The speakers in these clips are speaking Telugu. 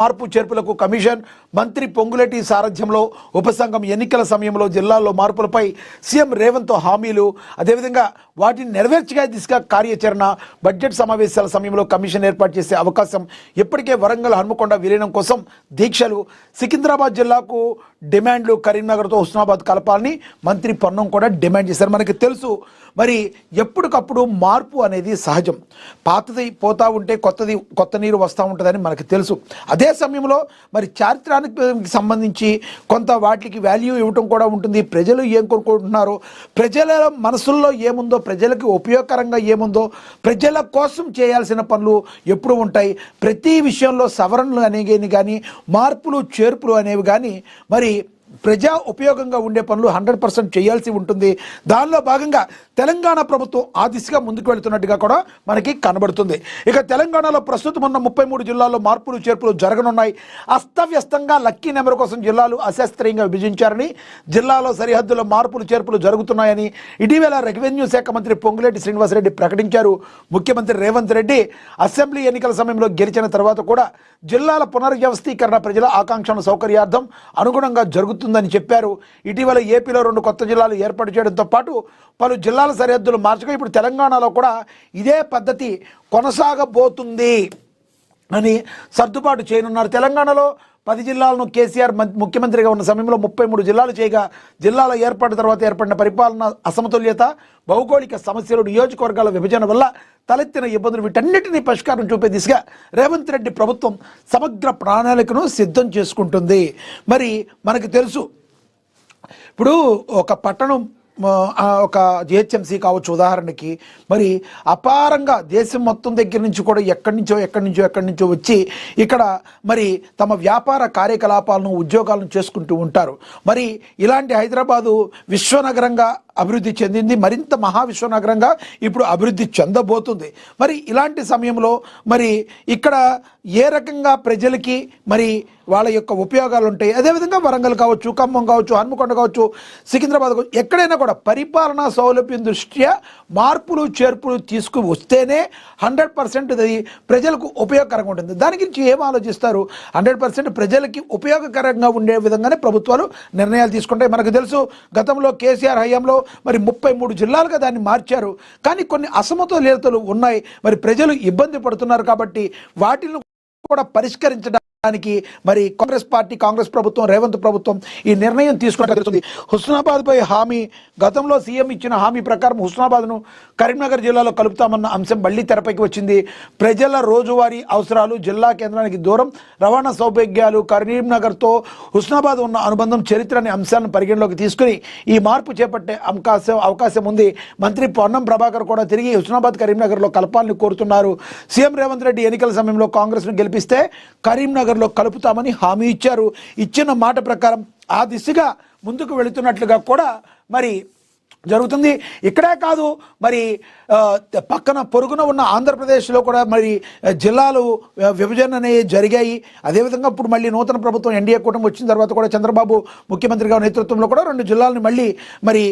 మార్పు చేర్పులకు కమిషన్ మంత్రి పొంగులేటి సారథ్యంలో ఉపసంఘం ఎన్నికల సమయంలో జిల్లాల్లో మార్పులపై సీఎం రేవంత్ హామీలు అదేవిధంగా వాటిని నెరవేర్చగా దిశగా కార్యాచరణ బడ్జెట్ సమావేశాల సమయంలో కమిషన్ ఏర్పాటు చేసే అవకాశం ఇప్పటికే వరంగల్ హన్మకొండ విలీనం కోసం దీక్షలు సికింద్రాబాద్ జిల్లాకు డిమాండ్లు కరీంనగర్తో హుస్నాబాద్ కలపాలని మంత్రి పొన్నం కూడా డిమాండ్ చేశారు. మనకి తెలుసు మరి ఎప్పటికప్పుడు మార్పు అనేది సహజం. పాతది పోతూ ఉంటే కొత్త నీరు వస్తూ ఉంటుందని మనకు తెలుసు. అదే సమయంలో మరి చారిత్రానికి సంబంధించి కొంత వాటికి వాల్యూ ఇవ్వటం కూడా ఉంటుంది. ప్రజలు ఏం కోరుకుంటున్నారో, ప్రజల మనసుల్లో ఏముందో, ప్రజలకు ఉపయోగకరంగా ఏముందో, ప్రజల కోసం చేయాల్సిన పనులు ఎప్పుడు ఉంటాయి. ప్రతి విషయంలో సవరణలు అనేవి కానీ మార్పులు చేర్పులు అనేవి కానీ మరి ప్రజా ఉపయోగంగా ఉండే పనులు 100% చేయాల్సి ఉంటుంది. దానిలో భాగంగా తెలంగాణ ప్రభుత్వం ఆ దిశగా ముందుకు వెళుతున్నట్టుగా కూడా మనకి కనబడుతుంది. ఇక తెలంగాణలో ప్రస్తుతం ఉన్న 33 జిల్లాల్లో మార్పులు చేర్పులు జరగనున్నాయి. అస్తవ్యస్తంగా లక్కీ నెంబర్ కోసం జిల్లాలు అశాస్త్రీయంగా విభజించారని, జిల్లాలో సరిహద్దుల మార్పులు చేర్పులు జరుగుతున్నాయని ఇటీవల రెవెన్యూ శాఖ మంత్రి పొంగులేటి శ్రీనివాసరెడ్డి ప్రకటించారు. ముఖ్యమంత్రి రేవంత్ రెడ్డి అసెంబ్లీ ఎన్నికల సమయంలో గెలిచిన తర్వాత కూడా జిల్లాల పునర్వ్యవస్థీకరణ ప్రజల ఆకాంక్షల సౌకర్యార్థం అనుగుణంగా జరుగుతుందని చెప్పారు. ఇటీవల ఏపీలో 2 కొత్త జిల్లాలు ఏర్పాటు చేయడంతో పాటు పలు జిల్లాల సరిహద్దులు మార్చగా ఇప్పుడు తెలంగాణలో కూడా ఇదే పద్ధతి కొనసాగబోతుంది అని సర్దుబాటు చేయనున్నారు. తెలంగాణలో 10 జిల్లాలను కేసీఆర్ ముఖ్యమంత్రిగా ఉన్న సమయంలో 33 జిల్లాలు చేయగా జిల్లాల ఏర్పాటు తర్వాత ఏర్పడిన పరిపాలన అసమతుల్యత, భౌగోళిక సమస్యలు, నియోజకవర్గాల విభజన వల్ల తలెత్తిన ఇబ్బందులు వీటన్నిటినీ పరిష్కారం చూపే దిశగా రేవంత్ రెడ్డి ప్రభుత్వం సమగ్ర ప్రణాళికను సిద్ధం చేసుకుంటుంది. మరి మనకు తెలుసు ఇప్పుడు ఒక పట్టణం ఒక జిహెచ్ఎంసీ కావచ్చు ఉదాహరణకి, మరి అపారంగా దేశం మొత్తం దగ్గర నుంచి కూడా ఎక్కడి నుంచో వచ్చి ఇక్కడ మరి తమ వ్యాపార కార్యకలాపాలను ఉద్యోగాలను చేసుకుంటూ ఉంటారు. మరి ఇలాంటి హైదరాబాదు విశ్వనగరంగా అభివృద్ధి చెందింది, మరింత మహావిశ్వనగరంగా ఇప్పుడు అభివృద్ధి చెందబోతుంది. మరి ఇలాంటి సమయంలో మరి ఇక్కడ ఏ రకంగా ప్రజలకి మరి వాళ్ళ యొక్క ఉపయోగాలు ఉంటాయి. అదేవిధంగా వరంగల్ కావచ్చు, ఖమ్మం కావచ్చు, హన్మకొండ కావచ్చు, సికింద్రాబాద్ కావచ్చు, ఎక్కడైనా కూడా పరిపాలనా సౌలభ్యం దృష్ట్యా మార్పులు చేర్పులు తీసుకువస్తేనే 100% అది ప్రజలకు ఉపయోగకరంగా ఉంటుంది. దాని గురించి ఏం ఆలోచిస్తారు? 100% ప్రజలకి ఉపయోగకరంగా ఉండే విధంగానే ప్రభుత్వాలు నిర్ణయాలు తీసుకుంటాయి. మనకు తెలుసు గతంలో కేసీఆర్ హయాంలో మరి 33 జిల్లాలుగా దాన్ని మార్చారు. కానీ కొన్ని అసమతుల్యతలు ఉన్నాయి. మరి ప్రజలు ఇబ్బంది పడుతున్నారు కాబట్టి వాటిని కూడా పరిష్కరించడానికి మరి కాంగ్రెస్ ప్రభుత్వం, రేవంత్ ప్రభుత్వం ఈ నిర్ణయం తీసుకుంటుంది. హుస్నాబాద్పై హామీ, గతంలో సీఎం ఇచ్చిన హామీ ప్రకారం హుస్నాబాద్ను కరీంనగర్ జిల్లాలో కలుపుతామన్న అంశం మళ్లీ తెరపైకి వచ్చింది. ప్రజల రోజువారీ అవసరాలు, జిల్లా కేంద్రానికి దూరం, రవాణా సౌభాగ్యాలు, కరీంనగర్తో హుస్నాబాద్ ఉన్న అనుబంధం, చరిత్ర అనే అంశాలను పరిగణలోకి తీసుకుని ఈ మార్పు చేపట్టే అవకాశం ఉంది. మంత్రి పొన్నం ప్రభాకర్ కూడా తిరిగి హుస్నాబాద్ కరీంనగర్లో కలపాలని కోరుతున్నారు. సీఎం రేవంత్ రెడ్డి ఎన్నికల సమయంలో కాంగ్రెస్ను గెలిపిస్తే కరీంనగర్లో కలుపుతామని హామీ ఇచ్చారు. ఇచ్చిన మాట ప్రకారం ఆ దిశగా ముందుకు వెళుతున్నట్లుగా కూడా మరి జరుగుతుంది. ఇక్కడే కాదు మరి పక్కన పొరుగున ఉన్న ఆంధ్రప్రదేశ్లో కూడా మరి జిల్లాలు విభజన అనేవి జరిగాయి. అదేవిధంగా ఇప్పుడు మళ్ళీ నూతన ప్రభుత్వం ఎన్డీఏ కూటమి వచ్చిన తర్వాత కూడా చంద్రబాబు ముఖ్యమంత్రిగా నేతృత్వంలో కూడా 2 జిల్లాలను మళ్ళీ మరి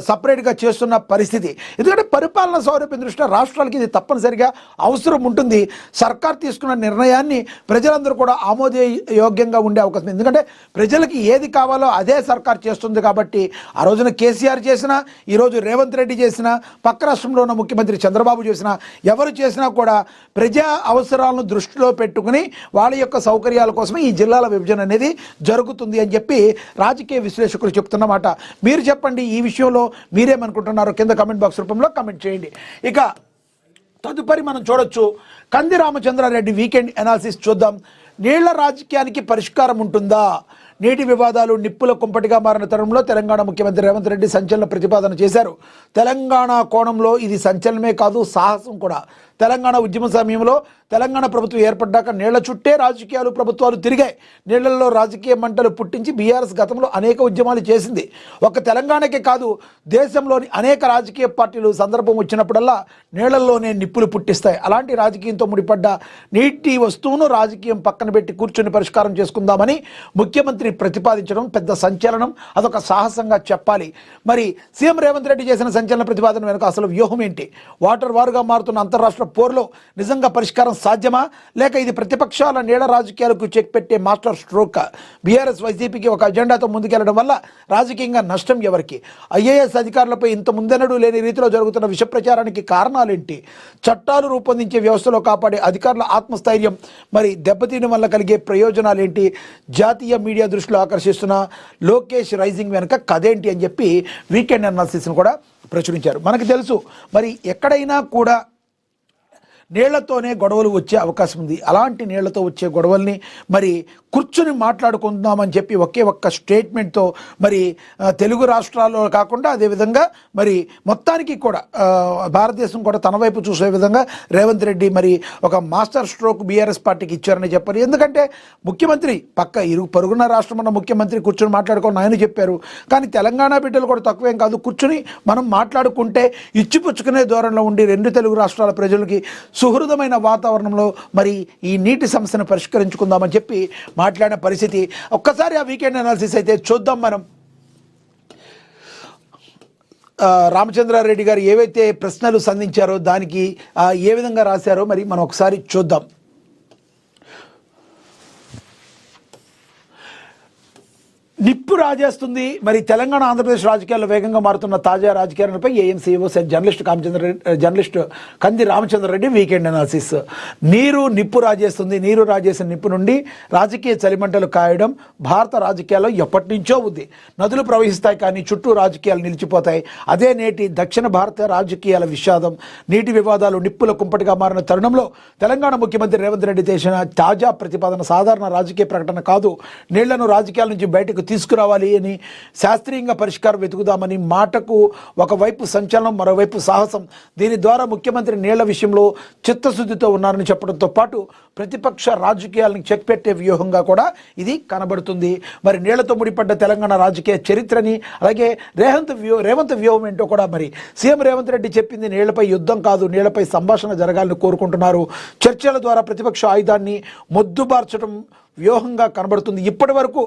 సపరేట్గా చేస్తున్న పరిస్థితి. ఎందుకంటే పరిపాలన సౌలభ్యం దృష్ట్యా రాష్ట్రాలకి ఇది తప్పనిసరిగా అవసరం ఉంటుంది. సర్కార్ తీసుకున్న నిర్ణయాన్ని ప్రజలందరూ కూడా ఆమోదయోగ్యంగా ఉండే అవకాశం. ఎందుకంటే ప్రజలకి ఏది కావాలో అదే సర్కార్ చేస్తుంది కాబట్టి ఆ రోజున కేసీఆర్ చేసిన, ఈరోజు రేవంత్ రెడ్డి చేసిన, పక్క రాష్ట్రంలో ఉన్న ముఖ్యమంత్రి చంద్రబాబు చేసిన, ఎవరు చేసినా కూడా ప్రజా అవసరాలను దృష్టిలో పెట్టుకుని వాళ్ళ యొక్క సౌకర్యాల కోసమే ఈ జిల్లాల విభజన అనేది జరుగుతుంది అని చెప్పి రాజకీయ విశ్లేషకులు చెప్తున్నమాట. మీరు చెప్పండి, ఈ విషయంలో మీరేమనుకుంటున్నారో కింద కామెంట్ బాక్స్ రూపంలో కామెంట్ చేయండి. ఇక తదుపరి మనం చూడొచ్చు కంది రామచంద్రారెడ్డి వీకెండ్ అనాలిసిస్ చూద్దాం. నీళ్ల రాజకీయానికి పరిష్కారం ఉంటుందా? నీటి వివాదాలు నిప్పుల కుంపటిగా మారిన తరుణంలో తెలంగాణ ముఖ్యమంత్రి రేవంత్ రెడ్డి సంచలన ప్రతిపాదన చేశారు. తెలంగాణ కోణంలో ఇది సంచలనమే కాదు, సాహసం కూడా. తెలంగాణ ఉద్యమ సమయంలో తెలంగాణ ప్రభుత్వం ఏర్పడ్డాక నీళ్ల చుట్టే రాజకీయాలు ప్రభుత్వాలు తిరిగాయి. నీళ్లలో రాజకీయ మంటలు పుట్టించి బీఆర్ఎస్ గతంలో అనేక ఉద్యమాలు చేసింది. ఒక తెలంగాణకే కాదు, దేశంలోని అనేక రాజకీయ పార్టీలు సందర్భం వచ్చినప్పుడల్లా నీళ్లలోనే నిప్పులు పుట్టిస్తాయి. అలాంటి రాజకీయంతో ముడిపడ్డ నీటి వస్తువును రాజకీయం పక్కన పెట్టి కూర్చొని పరిష్కారం చేసుకుందామని ముఖ్యమంత్రి ప్రతిపాదించడం పెద్ద సంచలనం, అదొక సాహసంగా చెప్పాలి. మరి సీఎం రేవంత్ రెడ్డి చేసిన సంచలన ప్రతిపాదన వెనుక అసలు వ్యూహం ఏంటి? వాటర్ వారుగా మారుతున్న అంతర్రాష్ట్ర పోరులో నిజంగా పరిష్కారం సాధ్యమా, లేక ఇది ప్రతిపక్షాల నీడ రాజకీయాలకు చెక్ పెట్టే మాస్టర్ స్ట్రోక్? బీఆర్ఎస్ వైసీపీకి ఒక అజెండాతో ముందుకెళ్లడం వల్ల రాజకీయంగా నష్టం ఎవరికి? ఐఏఎస్ అధికారులపై ఇంత ముందెన్నడూ లేని రీతిలో జరుగుతున్న విష ప్రచారానికి కారణాలేంటి? చట్టాలు రూపొందించే వ్యవస్థలో కాపాడే అధికారుల ఆత్మస్థైర్యం మరి దెబ్బతీయడం వల్ల కలిగే ప్రయోజనాలేంటి? జాతీయ మీడియా దృష్టిలో ఆకర్షిస్తున్న లోకేష్ రైజింగ్ వెనుక కథేంటి అని చెప్పి వీకెండ్ అనాలిసిస్ను కూడా ప్రచురించారు. మనకు తెలుసు మరి ఎక్కడైనా కూడా నీళ్లతోనే గొడవలు వచ్చే అవకాశం ఉంది. అలాంటి నీళ్లతో వచ్చే గొడవల్ని మరి కూర్చుని మాట్లాడుకుందామని చెప్పి ఒకే ఒక్క స్టేట్మెంట్తో మరి తెలుగు రాష్ట్రాల్లో కాకుండా అదేవిధంగా మరి మొత్తానికి కూడా భారతదేశం కూడా తన వైపు చూసే విధంగా రేవంత్ రెడ్డి మరి ఒక మాస్టర్ స్ట్రోక్ బీఆర్ఎస్ పార్టీకి ఇచ్చారని చెప్పారు. ఎందుకంటే ముఖ్యమంత్రి పక్క పరుగున రాష్ట్రం ఉన్న ముఖ్యమంత్రి కూర్చొని మాట్లాడుకోని ఆయన చెప్పారు. కానీ తెలంగాణ బిడ్డలు కూడా తక్కువేం కాదు, కూర్చుని మనం మాట్లాడుకుంటే ఇచ్చిపుచ్చుకునే ధోరణిలో ఉండి రెండు తెలుగు రాష్ట్రాల ప్రజలకి సుహృదమైన వాతావరణంలో మరి ఈ నీటి సమస్యను పరిష్కరించుకుందామని చెప్పి మాట్లాడిన పరిస్థితి. ఒక్కసారి ఆ వీకెండ్ అనాలిసిస్ అయితే చూద్దాం మనం. రామచంద్రారెడ్డి గారు ఏవైతే ప్రశ్నలు సంధించారో దానికి ఏ విధంగా రాశారో మరి మనం ఒకసారి చూద్దాం. నిప్పు రాజేస్తుంది మరి తెలంగాణ ఆంధ్రప్రదేశ్ రాజకీయాల్లో వేగంగా మారుతున్న తాజా రాజకీయాలపై ఏఎంసీఓ సెట్ జర్నలిస్ట్ కంది రామచంద్రారెడ్డి వీకెండ్ అనాలిసిస్. నిప్పు రాజేస్తుంది. నీరు రాజేసిన నిప్పు నుండి రాజకీయ చలిమంటలు కాయడం భారత రాజకీయాల్లో ఎప్పటి నుంచో ఉంది. నదులు ప్రవహిస్తాయి కానీ చుట్టూ రాజకీయాలు నిలిచిపోతాయి. అదే నేటి దక్షిణ భారత రాజకీయాల విషాదం. నీటి వివాదాలు నిప్పుల కుంపటిగా మారిన తరుణంలో తెలంగాణ ముఖ్యమంత్రి రేవంత్ రెడ్డి చేసిన తాజా ప్రతిపాదన సాధారణ రాజకీయ ప్రకటన కాదు. నీళ్లను రాజకీయాల నుంచి బయటకు తీసుకురావాలి అని, శాస్త్రీయంగా పరిష్కారం వెతుకుదామని మాటకు ఒకవైపు సంచలనం, మరోవైపు సాహసం. దీని ద్వారా ముఖ్యమంత్రి నీళ్ల విషయంలో చిత్తశుద్ధితో ఉన్నారని చెప్పడంతో పాటు ప్రతిపక్ష రాజకీయాలను చెక్ పెట్టే వ్యూహంగా కూడా ఇది కనబడుతుంది. మరి నీళ్లతో ముడిపడ్డ తెలంగాణ రాజకీయ చరిత్రని, అలాగే రేవంత్ వ్యూహం ఏంటో కూడా మరి సీఎం రేవంత్ రెడ్డి చెప్పింది నీళ్లపై యుద్ధం కాదు, నీళ్లపై సంభాషణ జరగాలని కోరుకుంటున్నారు. చర్చల ద్వారా ప్రతిపక్ష ఆయుధాన్ని మొద్దుబార్చడం వ్యూహంగా కనబడుతుంది. ఇప్పటి వరకు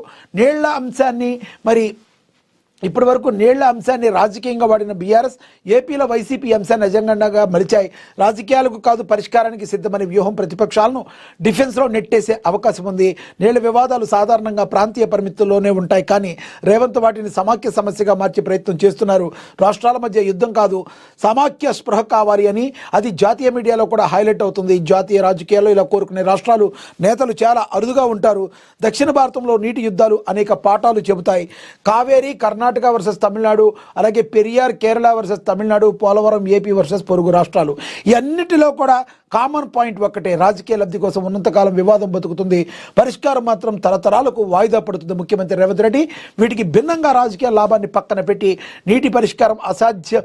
నీళ్ల అంశాన్ని రాజకీయంగా వాడిన బీఆర్ఎస్ ఏపీలో వైసీపీ అంశాన్ని అజెండాగా మలిచాయి. రాజకీయాలకు కాదు పరిష్కారానికి సిద్ధమనే వ్యూహం ప్రతిపక్షాలను డిఫెన్స్లో నెట్టేసే అవకాశం ఉంది. నీళ్ల వివాదాలు సాధారణంగా ప్రాంతీయ పరిమితుల్లోనే ఉంటాయి, కానీ రేవంత్ వాటిని సమాఖ్య సమస్యగా మార్చే ప్రయత్నం చేస్తున్నారు. రాష్ట్రాల మధ్య యుద్ధం కాదు, సమాఖ్య స్పృహ కావాలి అని అది జాతీయ మీడియాలో కూడా హైలైట్ అవుతుంది. జాతీయ రాజకీయాల్లో ఇలా కోరుకునే రాష్ట్రాలు నేతలు చాలా అరుదుగా ఉంటారు. దక్షిణ భారతంలో నీటి యుద్ధాలు అనేక పాఠాలు చెబుతాయి. కావేరీ కర్ణాటక వర్సెస్ తమిళనాడు, అలాగే Periyar Kerala versus Tamil Nadu, Polavaram AP versus పొరుగు రాష్ట్రాలు. ఈ అన్నిటిలో కూడా కామన్ పాయింట్ ఒక్కటే, రాజకీయ లబ్ధి కోసం ఉన్నంతకాలం వివాదం బతుకుతుంది, పరిష్కారం మాత్రం తరతరాలకు వాయిదా పడుతుంది. ముఖ్యమంత్రి రేవంత్ రెడ్డి వీటికి భిన్నంగా రాజకీయ లాభాన్ని పక్కన పెట్టి నీటి పరిష్కారం అసాధ్యం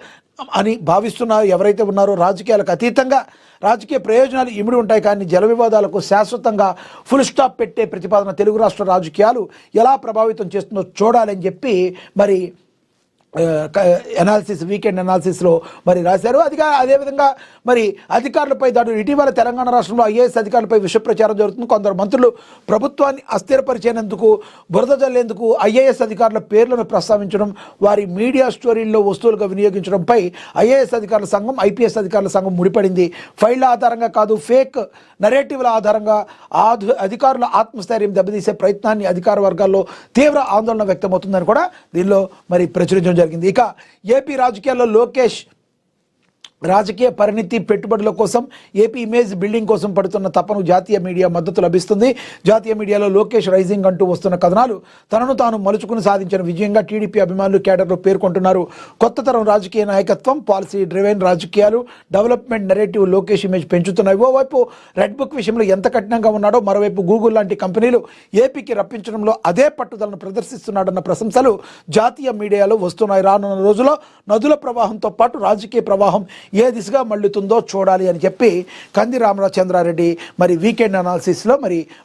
అని భావిస్తున్నారు ఎవరైతే ఉన్నారో. రాజకీయాలకు అతీతంగా రాజకీయ ప్రయోజనాలు ఇమిడి ఉంటాయి, కానీ జల వివాదాలకు శాశ్వతంగా ఫుల్ స్టాప్ పెట్టే ప్రతిపాదన తెలుగు రాష్ట్ర రాజకీయాలు ఎలా ప్రభావితం చేస్తుందో చూడాలని చెప్పి మరి వీకెండ్ అనాలిసిస్లో మరి రాశారు. అదేవిధంగా మరి అధికారులపై దాడులు. ఇటీవల తెలంగాణ రాష్ట్రంలో ఐఏఎస్ అధికారులపై విష ప్రచారం జరుగుతుంది. కొందరు మంత్రులు ప్రభుత్వాన్ని అస్థిరపరిచేందుకు, బురద జల్లేందుకు ఐఏఎస్ అధికారుల పేర్లను ప్రస్తావించడం, వారి మీడియా స్టోరీల్లో వస్తువులుగా వినియోగించడంపై ఐఏఎస్ అధికారుల సంఘం, ఐపీఎస్ అధికారుల సంఘం ముడిపడింది. ఫైళ్ల ఆధారంగా కాదు, ఫేక్ నరేటివ్ల ఆధారంగా అధికారుల ఆత్మస్థైర్యం దెబ్బతీసే ప్రయత్నాన్ని అధికార వర్గాల్లో తీవ్ర ఆందోళన వ్యక్తమవుతుందని కూడా దీనిలో మరి ప్రచురించడం జరిగింది. ఇక ఏపీ రాజకీయాల్లో లోకేష్ రాజకీయ పరిణితి, పెట్టుబడుల కోసం, ఏపీ ఇమేజ్ బిల్డింగ్ కోసం పడుతున్న తపను జాతీయ మీడియా మద్దతు లభిస్తుంది. జాతీయ మీడియాలో లోకేష్ రైజింగ్ అంటూ వస్తున్న కథనాలు తనను తాను మలుచుకుని సాధించిన విజయంగా టీడీపీ అభిమానులు కేడర్లో పేర్కొంటున్నారు. కొత్త తరం రాజకీయ నాయకత్వం, పాలసీ డ్రివెన్ రాజకీయాలు, డెవలప్మెంట్ నెరేటివ్ లోకేష్ ఇమేజ్ పెంచుతున్నాయి. ఓవైపు రెడ్ బుక్ విషయంలో ఎంత కఠినంగా ఉన్నాడో, మరోవైపు గూగుల్ లాంటి కంపెనీలు ఏపీకి రప్పించడంలో అదే పట్టుదలను ప్రదర్శిస్తున్నాడన్న ప్రశంసలు జాతీయ మీడియాలో వస్తున్నాయి. రానున్న రోజుల్లో నదుల ప్రవాహంతో పాటు రాజకీయ ప్రవాహం ఏ దిశగా మళ్ళుతుందో చూడాలి అని చెప్పి కంది రామచంద్రారెడ్డి మరి వీకెండ్ అనాలిసిస్లో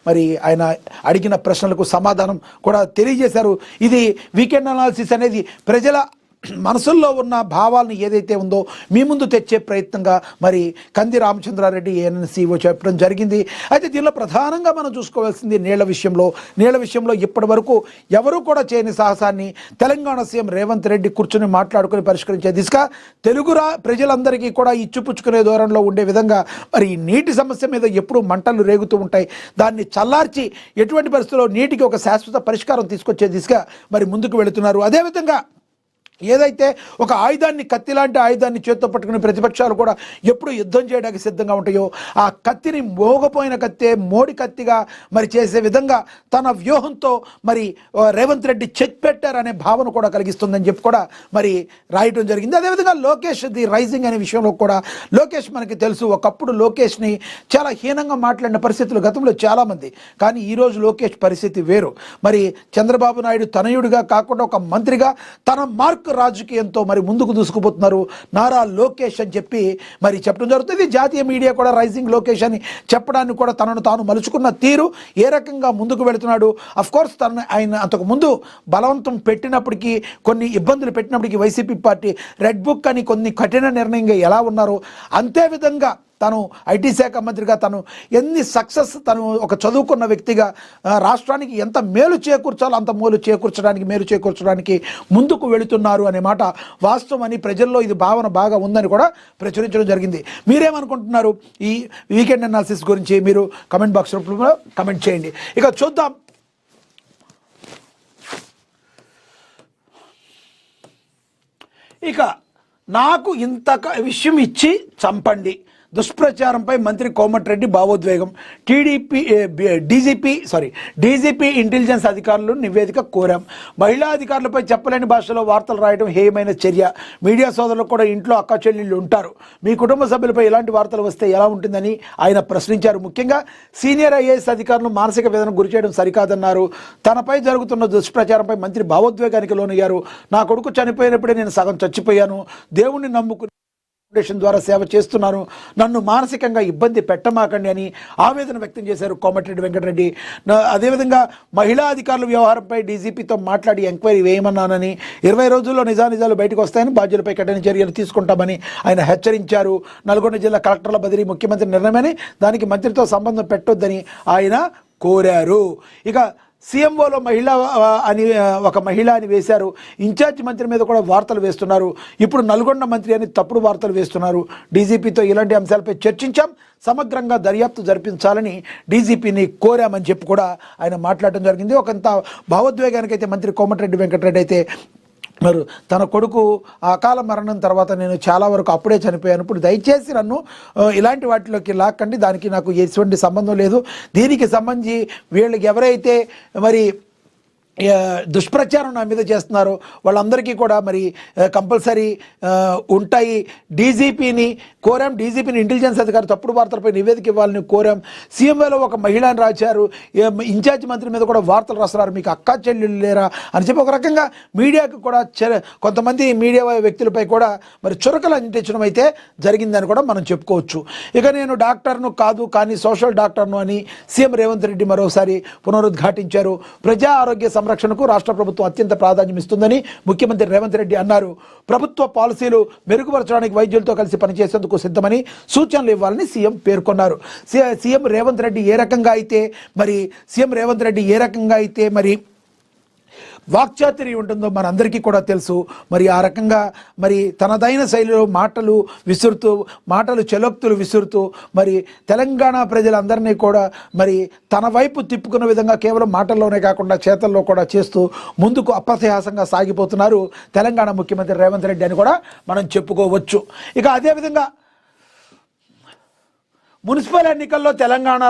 మరి ఆయన అడిగిన ప్రశ్నలకు సమాధానం కూడా తెలియజేశారు. ఇది వీకెండ్ అనాలిసిస్ అనేది ప్రజల మనసుల్లో ఉన్న భావాలను ఏదైతే ఉందో మీ ముందు తెచ్చే ప్రయత్నంగా మరి కంది రామచంద్రారెడ్డి ఏఎన్సీఓ చెప్పడం జరిగింది. అయితే దీనిలో ప్రధానంగా మనం చూసుకోవాల్సింది నీళ్ల విషయంలో ఇప్పటి వరకు ఎవరూ కూడా చేయని సాహసాన్ని తెలంగాణ సీఎం రేవంత్ రెడ్డి కూర్చుని మాట్లాడుకుని పరిష్కరించే దిశగా తెలుగు ప్రజలందరికీ కూడా ఇచ్చిపుచ్చుకునే దూరంలో ఉండే విధంగా మరి ఈ నీటి సమస్య మీద ఎప్పుడూ మంటలు రేగుతూ ఉంటాయి. దాన్ని చల్లార్చి ఎటువంటి పరిస్థితుల్లో నీటికి ఒక శాశ్వత పరిష్కారం తీసుకొచ్చే దిశగా మరి ముందుకు వెళుతున్నారు. అదేవిధంగా ఏదైతే ఒక ఆయుధాన్ని, కత్తి లాంటి ఆయుధాన్ని చేత్తో పట్టుకునే ప్రతిపక్షాలు కూడా ఎప్పుడు యుద్ధం చేయడానికి సిద్ధంగా ఉంటాయో ఆ కత్తిని మోగపోయిన కత్తే మోడి కత్తిగా మరి చేసే విధంగా తన వ్యూహంతో మరి రేవంత్ రెడ్డి చెక్ పెట్టారనే భావన కూడా కలిగిస్తుందని చెప్పి కూడా మరి రాయటం జరిగింది. అదేవిధంగా లోకేష్ ది రైజింగ్ అనే విషయంలో కూడా లోకేష్ మనకి తెలుసు, ఒకప్పుడు లోకేష్ని చాలా హీనంగా మాట్లాడిన పరిస్థితులు గతంలో చాలామంది, కానీ ఈరోజు లోకేష్ పరిస్థితి వేరు. మరి చంద్రబాబు నాయుడు తనయుడిగా కాకుండా ఒక మంత్రిగా తన మార్క్ రాజకీయంతో మరి ముందుకు దూసుకుపోతున్నారు నారా లోకేష్ అని చెప్పి మరి చెప్పడం జరుగుతుంది. జాతీయ మీడియా కూడా రైజింగ్ లోకేష్ అని చెప్పడానికి కూడా తనను తాను మలుచుకున్న తీరు, ఏ రకంగా ముందుకు వెళుతున్నాడు. అఫ్కోర్స్ ఆయన అంతకుముందు బలవంతం పెట్టినప్పటికీ, కొన్ని ఇబ్బందులు పెట్టినప్పటికీ వైసీపీ పార్టీ రెడ్ బుక్ అని కొన్ని కఠిన నిర్ణయంగా ఎలా ఉన్నారో అంతే విధంగా తను ఐటీ శాఖ మంత్రిగా తను ఎన్ని సక్సెస్, తను ఒక చదువుకున్న వ్యక్తిగా రాష్ట్రానికి ఎంత మేలు చేకూర్చాలో అంత మేలు చేకూర్చడానికి ముందుకు వెళుతున్నారు అనే మాట వాస్తవం అని ప్రజల్లో ఇది భావన బాగా ఉందని కూడా ప్రచురించడం జరిగింది. మీరేమనుకుంటున్నారు ఈ వీకెండ్ అనాలిసిస్ గురించి? మీరు కమెంట్ బాక్స్ రూపంలో కమెంట్ చేయండి. ఇక చూద్దాం. ఇక నాకు ఇంత విషయం ఇచ్చి చంపండి, దుష్ప్రచారంపై మంత్రి కోమటిరెడ్డి భావోద్వేగం. డీజీపీ ఇంటెలిజెన్స్ అధికారులు నివేదిక కోరాం. మహిళా అధికారులపై చెప్పలేని భాషలో వార్తలు రాయడం హేయమైన చర్య. మీడియా సోదరులు కూడా ఇంట్లో అక్క చెల్లెళ్ళు ఉంటారు, మీ కుటుంబ సభ్యులపై ఇలాంటి వార్తలు వస్తే ఎలా ఉంటుందని ఆయన ప్రశ్నించారు. ముఖ్యంగా సీనియర్ ఐఏఎస్ అధికారులు మానసిక వేదనకు గురి చేయడం సరికాదన్నారు. తనపై జరుగుతున్న దుష్ప్రచారంపై మంత్రి భావోద్వేగానికి లోనయ్యారు. నా కొడుకు చనిపోయినప్పుడే నేను సగం చచ్చిపోయాను, దేవుణ్ణి నమ్ముకుని ఫౌండేషన్ ద్వారా సేవ చేస్తున్నాను, నన్ను మానసికంగా ఇబ్బంది పెట్టమాకండి అని ఆవేదన వ్యక్తం చేశారు కోమటిరెడ్డి వెంకటరెడ్డి. అదేవిధంగా మహిళా అధికారుల వ్యవహారంపై డీజీపీతో మాట్లాడి ఎంక్వైరీ వేయమన్నానని, 20 రోజుల్లో నిజాలు బయటకు వస్తాయని, బాధ్యులపై కఠిన చర్యలు తీసుకుంటామని ఆయన హెచ్చరించారు. నల్గొండ జిల్లా కలెక్టర్ల బదిలీ ముఖ్యమంత్రి నిర్ణయమని, దానికి మంత్రితో సంబంధం పెట్టొద్దని ఆయన కోరారు. ఇక సీఎంఓలో ఒక మహిళ అని వేశారు. ఇన్ఛార్జ్ మంత్రి మీద కూడా వార్తలు వేస్తున్నారు. ఇప్పుడు నల్గొండ మంత్రి అని తప్పుడు వార్తలు వేస్తున్నారు. డీజీపీతో ఇలాంటి అంశాలపై చర్చించాం, సమగ్రంగా దర్యాప్తు జరిపించాలని డీజీపీని కోరామని చెప్పి కూడా ఆయన మాట్లాడటం జరిగింది. ఒకంత భావోద్వేగానికైతే మంత్రి కోమటిరెడ్డి వెంకటరెడ్డి అయితే మరి తన కొడుకు అకాల మరణం తర్వాత నేను చాలా వరకు అప్పుడే చనిపోయాను, ఇప్పుడు దయచేసి నన్ను ఇలాంటి వాటిలోకి లాక్కండి, దానికి నాకు ఎటువంటి సంబంధం లేదు, దీనికి సంబంధించి వీళ్ళకి ఎవరైతే మరి దుష్ప్రచారం నా మీద చేస్తున్నారు వాళ్ళందరికీ కూడా మరి కంపల్సరీ ఉంటాయి. డీజీపీని కోరాం, డీజీపీని ఇంటెలిజెన్స్ అధికారి తప్పుడు వార్తలపై నివేదిక ఇవ్వాలని కోరాం. సీఎంఏలో ఒక మహిళని రాశారు, ఇన్ఛార్జ్ మంత్రి మీద కూడా వార్తలు రాస్తున్నారు, మీకు అక్కా చెల్లెళ్ళు లేరా అని చెప్పి ఒక రకంగా మీడియాకు కూడా కొంతమంది మీడియా వ్యక్తులపై కూడా మరి చురకలు అంటించడం అయితే జరిగిందని కూడా మనం చెప్పుకోవచ్చు. ఇక నేను డాక్టర్ను కాదు కానీ సోషల్ డాక్టర్ను అని సీఎం రేవంత్ రెడ్డి మరోసారి పునరుద్ఘాటించారు. ప్రజా ఆరోగ్య సంరక్షణకు రాష్ట్ర ప్రభుత్వం అత్యంత ప్రాధాన్యం ఇస్తుందని ముఖ్యమంత్రి రేవంత్ రెడ్డి అన్నారు. ప్రభుత్వ పాలసీలు మెరుగుపరచడానికి వైద్యులతో కలిసి పనిచేసేందుకు సిద్ధమని సూచనలు ఇవ్వాలని సీఎం పేర్కొన్నారు. సీఎం రేవంత్ రెడ్డి ఏ రకంగా అయితే మరి వాక్చాతుర్యం ఉంటుందో మనందరికీ కూడా తెలుసు. మరి ఆ రకంగా మరి తనదైన శైలిలో మాటలు చెలోక్తులు విసురుతూ మరి తెలంగాణ ప్రజలందరినీ కూడా మరి తన వైపు తిప్పుకున్న విధంగా కేవలం మాటల్లోనే కాకుండా చేతల్లో కూడా చేస్తూ ముందుకు అప్రత్యాసంగా సాగిపోతున్నారు తెలంగాణ ముఖ్యమంత్రి రేవంత్ రెడ్డి అని కూడా మనం చెప్పుకోవచ్చు. ఇక అదేవిధంగా మున్సిపల్ ఎన్నికల్లో తెలంగాణ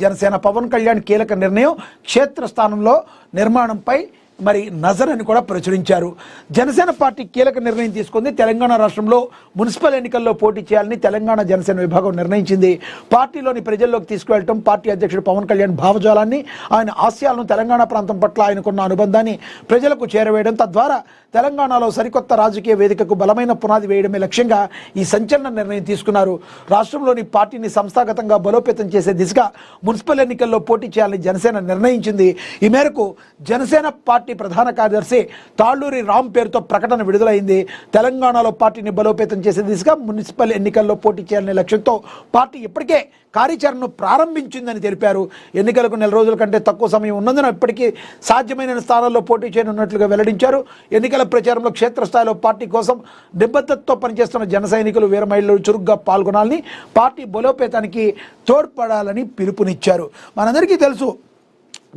జనసేన పవన్ కళ్యాణ్ కీలక నిర్ణయం, క్షేత్రస్థానంలో నిర్మాణంపై మరి నజర్ అని కూడా ప్రచురించారు. జనసేన పార్టీ కీలక నిర్ణయం తీసుకుంది. తెలంగాణ రాష్ట్రంలో మున్సిపల్ ఎన్నికల్లో పోటీ చేయాలని తెలంగాణ జనసేన విభాగం నిర్ణయించింది. పార్టీలోని ప్రజల్లోకి తీసుకువెళ్ళటం, పార్టీ అధ్యక్షుడు పవన్ కళ్యాణ్ భావజాలాన్ని, ఆయన ఆశయాలను, తెలంగాణ ప్రాంతం పట్ల ఆయనకున్న అనుబంధాన్ని ప్రజలకు చేరవేయడం, తద్వారా తెలంగాణలో సరికొత్త రాజకీయ వేదికకు బలమైన పునాది వేయడమే లక్ష్యంగా ఈ సంచలన నిర్ణయం తీసుకున్నారు. రాష్ట్రంలోని పార్టీని సంస్థాగతంగా బలోపేతం చేసే దిశగా మున్సిపల్ ఎన్నికల్లో పోటీ చేయాలని జనసేన నిర్ణయించింది. ఈ మేరకు జనసేన పార్టీ పార్టీ ప్రధాన కార్యదర్శి తాళ్ళూరి రామ్ పేరుతో ప్రకటన విడుదలైంది. తెలంగాణలో పార్టీని బలోపేతం చేసే దిశగా మున్సిపల్ ఎన్నికల్లో పోటీ చేయాలనే లక్ష్యంతో పార్టీ ఇప్పటికే కార్యాచరణను ప్రారంభించిందని తెలిపారు. ఎన్నికలకు 4 రోజుల కంటే తక్కువ సమయం ఉన్నందున ఇప్పటికీ సాధ్యమైన స్థానాల్లో పోటీ చేయనున్నట్లుగా వెల్లడించారు. ఎన్నికల ప్రచారంలో క్షేత్రస్థాయిలో పార్టీ కోసం నిబద్ధతతో పనిచేస్తున్న జన సైనికులు, వీర మహిళలు చురుగ్గా పాల్గొనాలని, పార్టీ బలోపేతానికి తోడ్పడాలని పిలుపునిచ్చారు. మనందరికీ తెలుసు,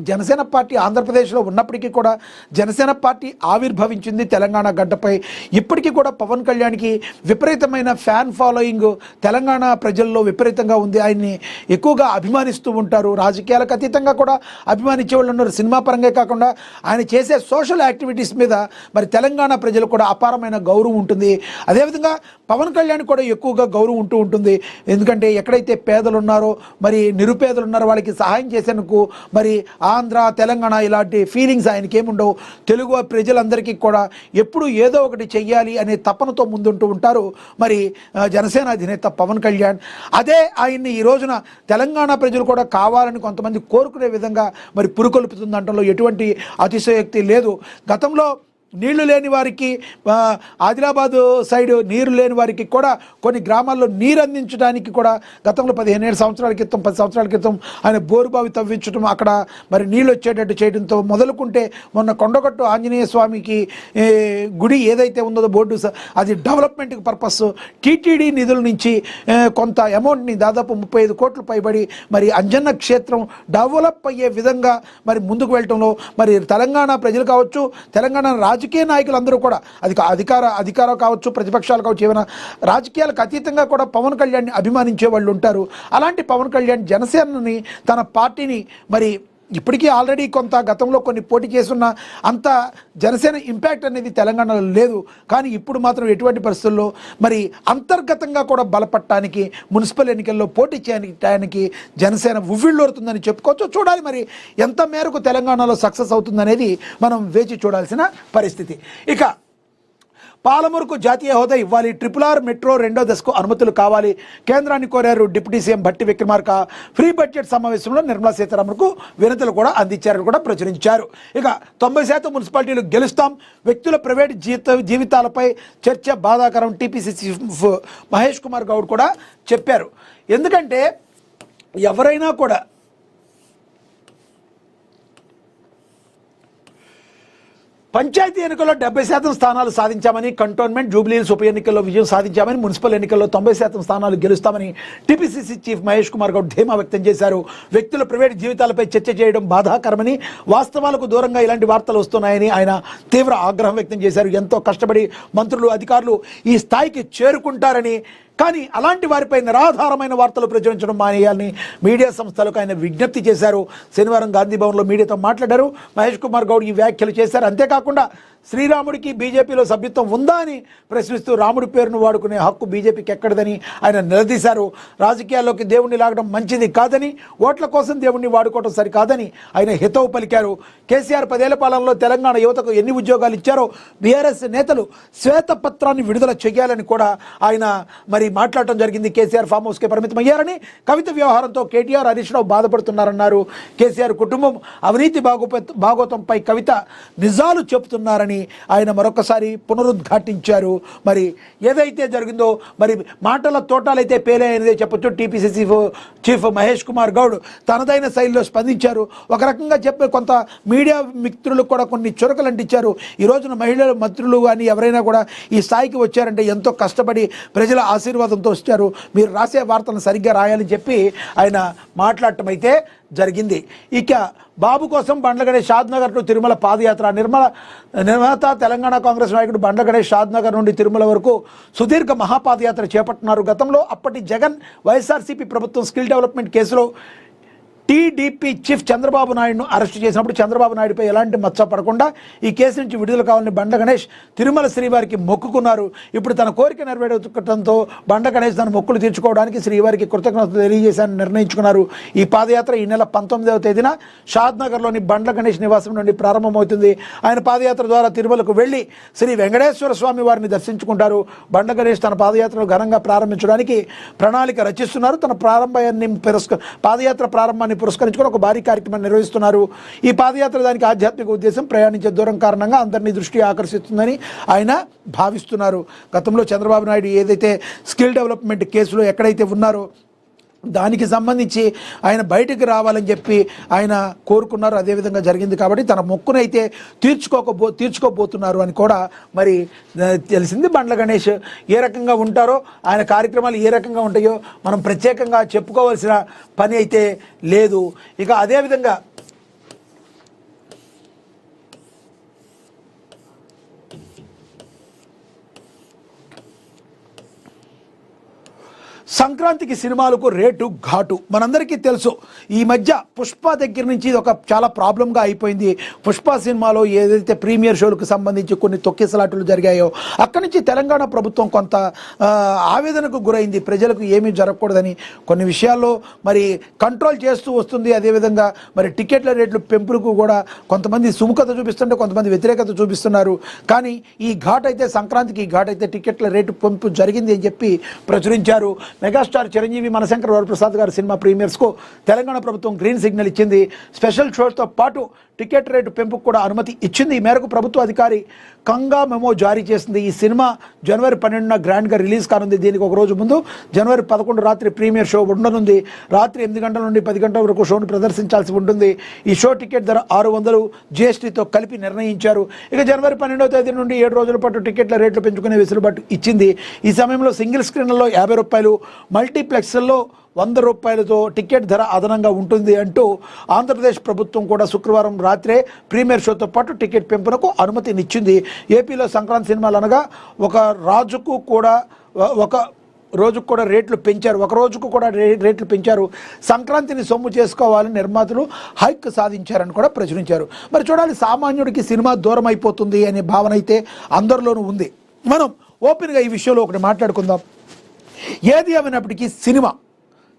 జనసేన పార్టీ ఆంధ్రప్రదేశ్లో ఉన్నప్పటికీ కూడా జనసేన పార్టీ ఆవిర్భవించింది తెలంగాణ గడ్డపై. ఇప్పటికీ కూడా పవన్ కళ్యాణ్కి విపరీతమైన ఫ్యాన్ ఫాలోయింగ్ తెలంగాణ ప్రజల్లో విపరీతంగా ఉంది. ఆయన్ని ఎక్కువగా అభిమానిస్తూ ఉంటారు. రాజకీయాలకు అతీతంగా కూడా అభిమానించే వాళ్ళు ఉన్నారు. సినిమా పరంగా కాకుండా ఆయన చేసే సోషల్ యాక్టివిటీస్ మీద మరి తెలంగాణ ప్రజలు కూడా అపారమైన గౌరవం ఉంటుంది. అదేవిధంగా పవన్ కళ్యాణ్ కూడా ఎక్కువగా గౌరవం ఉంటుంది. ఎందుకంటే ఎక్కడైతే పేదలు ఉన్నారో, మరి నిరుపేదలు ఉన్నారో వాళ్ళకి సహాయం చేసేందుకు మరి ఆంధ్ర, తెలంగాణ ఇలాంటి ఫీలింగ్స్ ఆయనకి ఏముండవు. తెలుగు ప్రజలందరికీ కూడా ఎప్పుడు ఏదో ఒకటి చెయ్యాలి అనే తపనతో ముందుంటూ ఉంటారు మరి జనసేన అధినేత పవన్ కళ్యాణ్. అదే ఆయన్ని ఈ రోజున తెలంగాణ ప్రజలు కూడా కావాలని కొంతమంది కోరుకునే విధంగా మరి పురుకొల్పుతుందంటలో ఎటువంటి అతిశయోక్తి లేదు. గతంలో నీళ్లు లేని వారికి, ఆదిలాబాదు సైడ్ నీరు లేని వారికి కూడా కొన్ని గ్రామాల్లో నీరు అందించడానికి కూడా గతంలో 15 సంవత్సరాల క్రితం 10 సంవత్సరాల క్రితం ఆయన బోరుబావి తవ్వించడం, అక్కడ మరి నీళ్ళు వచ్చేటట్టు చేయడంతో మొదలుకుంటే మొన్న కొండగట్టు ఆంజనేయ స్వామికి గుడి ఏదైతే ఉందో బోర్డు, అది డెవలప్మెంట్ పర్పస్ టీటీడీ నిధుల నుంచి కొంత అమౌంట్ని దాదాపు 35 కోట్లు పైబడి మరి అంజన్న క్షేత్రం డెవలప్ అయ్యే విధంగా మరి ముందుకు వెళ్ళటంలో మరి తెలంగాణ ప్రజలు కావచ్చు, తెలంగాణ రాజకీయ నాయకులందరూ కూడా అధికారం కావచ్చు, ప్రతిపక్షాలు కావచ్చు, ఏమైనా రాజకీయాలకు అతీతంగా కూడా పవన్ కళ్యాణ్ని అభిమానించే వాళ్ళు ఉంటారు. అలాంటి పవన్ కళ్యాణ్ జనసేనని, తన పార్టీని మరి ఇప్పటికీ ఆల్రెడీ కొంత గతంలో కొన్ని పోటీ చేస్తున్న అంత జనసేన ఇంపాక్ట్ అనేది తెలంగాణలో లేదు. కానీ ఇప్పుడు మాత్రం ఎటువంటి పరిస్థితుల్లో మరి అంతర్గతంగా కూడా బలపడటానికి, మున్సిపల్ ఎన్నికల్లో పోటీ చేయడానికి జనసేన ఉవ్విళ్ళూరుతుందని చెప్పుకోవచ్చు. చూడాలి మరి ఎంత మేరకు తెలంగాణలో సక్సెస్ అవుతుందనేది మనం వేచి చూడాల్సిన పరిస్థితి. ఇక పాలమూరుకు జాతీయ హోదా ఇవ్వాలి, RRR మెట్రో 2వ దశకు అనుమతులు కావాలి, కేంద్రాన్ని కోరారు deputy CM Bhatti Vikramarka. Free budget సమావేశంలో నిర్మలా సీతారామన్కు వినతులు కూడా అందించారని కూడా ప్రచురించారు. ఇక 90% మున్సిపాలిటీలు గెలుస్తాం, వ్యక్తుల ప్రైవేట్ జీవితాలపై చర్చ బాధాకరం, టీపీసీసీ చీఫ్ మహేష్ కుమార్ గౌడ్ కూడా చెప్పారు. ఎందుకంటే ఎవరైనా కూడా పంచాయతీ ఎన్నికల్లో 70% స్థానాలు సాధించామని, కంటోన్మెంట్, జూబ్లీహిల్స్ ఉప ఎన్నికల్లో విజయం సాధించామని, మున్సిపల్ ఎన్నికల్లో 90% స్థానాలు గెలుస్తామని టీపీసీసీ చీఫ్ మహేష్ కుమార్ గౌడ్ ధీమా వ్యక్తం చేశారు. వ్యక్తుల ప్రైవేట్ జీవితాలపై చర్చ చేయడం బాధాకరమని, వాస్తవాలకు దూరంగా ఇలాంటి వార్తలు వస్తున్నాయని ఆయన తీవ్ర ఆగ్రహం వ్యక్తం చేశారు. ఎంతో కష్టపడి మంత్రులు, అధికారులు ఈ స్థాయికి చేరుకుంటారని, కానీ అలాంటి వారిపై నిరాధారమైన వార్తలు ప్రచురించడం మానేయాలని మీడియా సంస్థలకు ఆయన విజ్ఞప్తి చేశారు. శనివారం గాంధీ భవన్లో మీడియాతో మాట్లాడారు మహేష్ కుమార్ గౌడ్ ఈ వ్యాఖ్యలు చేశారు. అంతేకాకుండా శ్రీరాముడికి బీజేపీలో సభ్యత్వం ఉందా అని ప్రశ్నిస్తూ రాముడి పేరును వాడుకునే హక్కు బీజేపీకి ఎక్కడదని ఆయన నిలదీశారు. రాజకీయాల్లోకి దేవుణ్ణి లాగడం మంచిది కాదని, ఓట్ల కోసం దేవుణ్ణి వాడుకోవడం సరికాదని ఆయన హితవు పలికారు. కేసీఆర్ 10 ఏళ్ల పాలనలో తెలంగాణ యువతకు ఎన్ని ఉద్యోగాలు ఇచ్చారో బీఆర్ఎస్ నేతలు శ్వేతపత్రాన్ని విడుదల చేయాలని కూడా ఆయన మరి మాట్లాడటం జరిగింది. కేసీఆర్ ఫామ్ హౌస్కే పరిమితమయ్యారని, కవిత వ్యవహారంతో కేటీఆర్, హరీష్ రావు బాధపడుతున్నారన్నారు. కేసీఆర్ కుటుంబం అవినీతి భాగోతంపై కవిత నిజాలు చెబుతున్నారని ఆయన మరొకసారి పునరుద్ఘాటించారు. మరి ఏదైతే జరిగిందో మరి మాటల తోటాలైతే పేలైనదే చెప్పొచ్చు. టీపీసీసీ చీఫ్ మహేష్ కుమార్ గౌడ్ తనదైన శైలిలో స్పందించారు. ఒక రకంగా చెప్పే కొంత మీడియా మిత్రులకు కూడా కొన్ని చురకలు అంటించారు. ఈ రోజున మహిళలు, మంత్రులు కానీ ఎవరైనా కూడా ఈ స్థాయికి వచ్చారంటే ఎంతో కష్టపడి ప్రజల ఆశీర్వాదంతో వచ్చారు, మీరు రాసే వార్తలను సరిగ్గా రాయాలని చెప్పి ఆయన మాట్లాడటం అయితే జరిగింది. ఇక బాబు కోసం బండ్ల గణేష్ షాద్నగర్ టు తిరుమల పాదయాత్ర. నిర్మాత తెలంగాణ కాంగ్రెస్ నాయకుడు బండ్ల గణేష్ షాద్నగర్ నుండి తిరుమల వరకు సుదీర్ఘ మహాపాదయాత్ర చేపడుతున్నారు. గతంలో అప్పటి జగన్ వైఎస్ఆర్సీపీ ప్రభుత్వం స్కిల్ డెవలప్మెంట్ కేసులో టీడీపీ చీఫ్ చంద్రబాబు నాయుడును అరెస్టు చేసినప్పుడు చంద్రబాబు నాయుడుపై ఎలాంటి మచ్చ పడకుండా ఈ కేసు నుంచి విడుదల కావాలని బండ్ల గణేష్ తిరుమల శ్రీవారికి మొక్కుకున్నారు. ఇప్పుడు తన కోరిక నెరవేర్చడంతో బండ్ల గణేష్ తన మొక్కులు తీర్చుకోవడానికి శ్రీవారికి కృతజ్ఞతలు తెలియజేశారని నిర్ణయించుకున్నారు. ఈ పాదయాత్ర ఈ నెల 19వ తేదీన షాద్నగర్లోని బండ్ల గణేష్ నివాసం నుండి ప్రారంభమవుతుంది. ఆయన పాదయాత్ర ద్వారా తిరుమలకు వెళ్లి శ్రీ వెంకటేశ్వర స్వామి వారిని దర్శించుకుంటారు. బండ్ల గణేష్ తన పాదయాత్రను ఘనంగా ప్రారంభించడానికి ప్రణాళిక రచిస్తున్నారు. తన పాదయాత్ర ప్రారంభాన్ని దినోత్సవాన్ని పురస్కరించుకొని ఒక భారీ కార్యక్రమాన్ని నిర్వహిస్తున్నారు. ఈ పాదయాత్ర దానికి ఆధ్యాత్మిక ఉద్దేశం ప్రయాణించే దూరం కారణంగా అందరినీ దృష్టి ఆకర్షిస్తుందని ఆయన భావిస్తున్నారు. గతంలో చంద్రబాబు నాయుడు ఏదైతే స్కిల్ డెవలప్మెంట్ కేసులో ఎక్కడైతే ఉన్నారో దానికి సంబంధించి ఆయన బయటికి రావాలని చెప్పి ఆయన కోరుకున్నారు. అదేవిధంగా జరిగింది కాబట్టి తన మొక్కునైతే తీర్చుకోబోతున్నారు అని కూడా మరి తెలిసింది. బండ్ల గణేష్ ఏ రకంగా ఉంటారో, ఆయన కార్యక్రమాలు ఏ రకంగా ఉంటాయో మనం ప్రత్యేకంగా చెప్పుకోవాల్సిన పని అయితే లేదు. ఇక అదేవిధంగా సంక్రాంతికి సినిమాలకు రేటు ఘాటు మనందరికీ తెలుసు. ఈ మధ్య పుష్ప దగ్గర నుంచి ఇది ఒక చాలా ప్రాబ్లంగా అయిపోయింది. పుష్ప సినిమాలో ఏదైతే ప్రీమియర్ షోలకు సంబంధించి కొన్ని తొక్కిసలాటలు జరిగాయో అక్కడి నుంచి తెలంగాణ ప్రభుత్వం కొంత ఆవేదనకు గురైంది. ప్రజలకు ఏమీ జరగకూడదని కొన్ని విషయాల్లో మరి కంట్రోల్ చేస్తూ వస్తుంది. అదేవిధంగా మరి టికెట్ల రేట్లు పెంపులకు కూడా కొంతమంది సుముఖత చూపిస్తుంటే కొంతమంది వ్యతిరేకత చూపిస్తున్నారు. కానీ ఈ ఘాట్ అయితే సంక్రాంతికి ఈ ఘాట్ అయితే టికెట్ల రేటు పెంపు జరిగింది అని చెప్పి ప్రచురించారు. మెగాస్టార్ చిరంజీవి మనశంకర్ వరప్రసాద్ గారి సినిమా ప్రీమియర్స్కు తెలంగాణ ప్రభుత్వం గ్రీన్ సిగ్నల్ ఇచ్చింది. స్పెషల్ షోతో పాటు టికెట్ రేటు పెంపుకు కూడా అనుమతి ఇచ్చింది. ఈ మేరకు ప్రభుత్వ అధికారి కంగా మెమో జారీ చేసింది. ఈ సినిమా జనవరి 12న గ్రాండ్గా రిలీజ్ కానుంది. దీనికి ఒక రోజు ముందు జనవరి 11 రాత్రి ప్రీమియర్ షో ఉండనుంది. రాత్రి 8 గంటల నుండి 10 గంటల వరకు షోను ప్రదర్శించాల్సి ఉంటుంది. ఈ షో టికెట్ ధర 600 జీఎస్టీతో కలిపి నిర్ణయించారు. ఇక జనవరి 12వ తేదీ నుండి 7 రోజుల పాటు టికెట్ల రేట్లు పెంచుకునే వెసులుబాటు ఇచ్చింది. ఈ సమయంలో సింగిల్ స్క్రీన్లలో ₹50, మల్టీప్లెక్స్ల్లో ₹100తో టికెట్ ధర అదనంగా ఉంటుంది అంటూ ఆంధ్రప్రదేశ్ ప్రభుత్వం కూడా శుక్రవారం రాత్రే ప్రీమియర్ షోతో పాటు టికెట్ పెంపునకు అనుమతినిచ్చింది. ఏపీలో సంక్రాంతి సినిమాలు అనగా ఒక రోజుకు కూడా రేట్లు పెంచారు. ఒక రోజుకు కూడా రేట్లు పెంచారు. సంక్రాంతిని సొమ్ము చేసుకోవాలని నిర్మాతలు హైక్ సాధించారని కూడా ప్రచురించారు. మరి చూడాలి, సామాన్యుడికి సినిమా దూరం అయిపోతుంది అనే భావన అయితే అందరిలోనూ ఉంది. మనం ఓపెన్గా ఈ విషయంలో ఒకటి మాట్లాడుకుందాం. ఏది ఏమైనప్పటికీ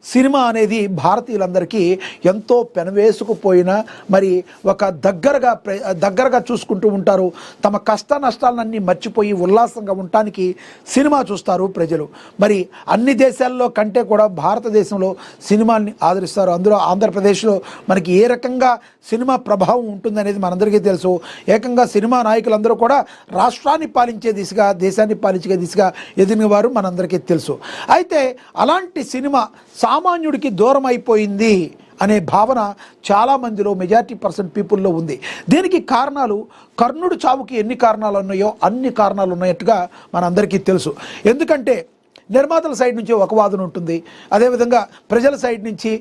సినిమా అనేది భారతీయులందరికీ ఎంతో పెనవేసుకుపోయిన మరి ఒక దగ్గరగా చూసుకుంటూ ఉంటారు. తమ కష్ట నష్టాలన్నీ మర్చిపోయి ఉల్లాసంగా ఉండటానికి సినిమా చూస్తారు ప్రజలు. మరి అన్ని దేశాల్లో కంటే కూడా భారతదేశంలో సినిమాని ఆదరిస్తారు. అందులో ఆంధ్రప్రదేశ్లో మనకి ఏ రకంగా సినిమా ప్రభావం ఉంటుందనేది మనందరికీ తెలుసు. ఏకంగా సినిమా నాయకులందరూ కూడా రాష్ట్రాన్ని పాలించే దిశగా, దేశాన్ని పాలించే దిశగా ఎదిగిన వారు మనందరికీ తెలుసు. అయితే అలాంటి సినిమా సామాన్యుడికి దూరం అయిపోయింది అనే భావన చాలామందిలో, మెజారిటీ పీపుల్లో ఉంది. దీనికి కారణాలు, కర్ణుడి చావుకి ఎన్ని కారణాలు ఉన్నాయో అన్ని కారణాలు ఉన్నట్టుగా మనందరికీ తెలుసు. ఎందుకంటే నిర్మాతల సైడ్ నుంచి ఒక వాదన ఉంటుంది, అదేవిధంగా ప్రజల సైడ్ నుంచి,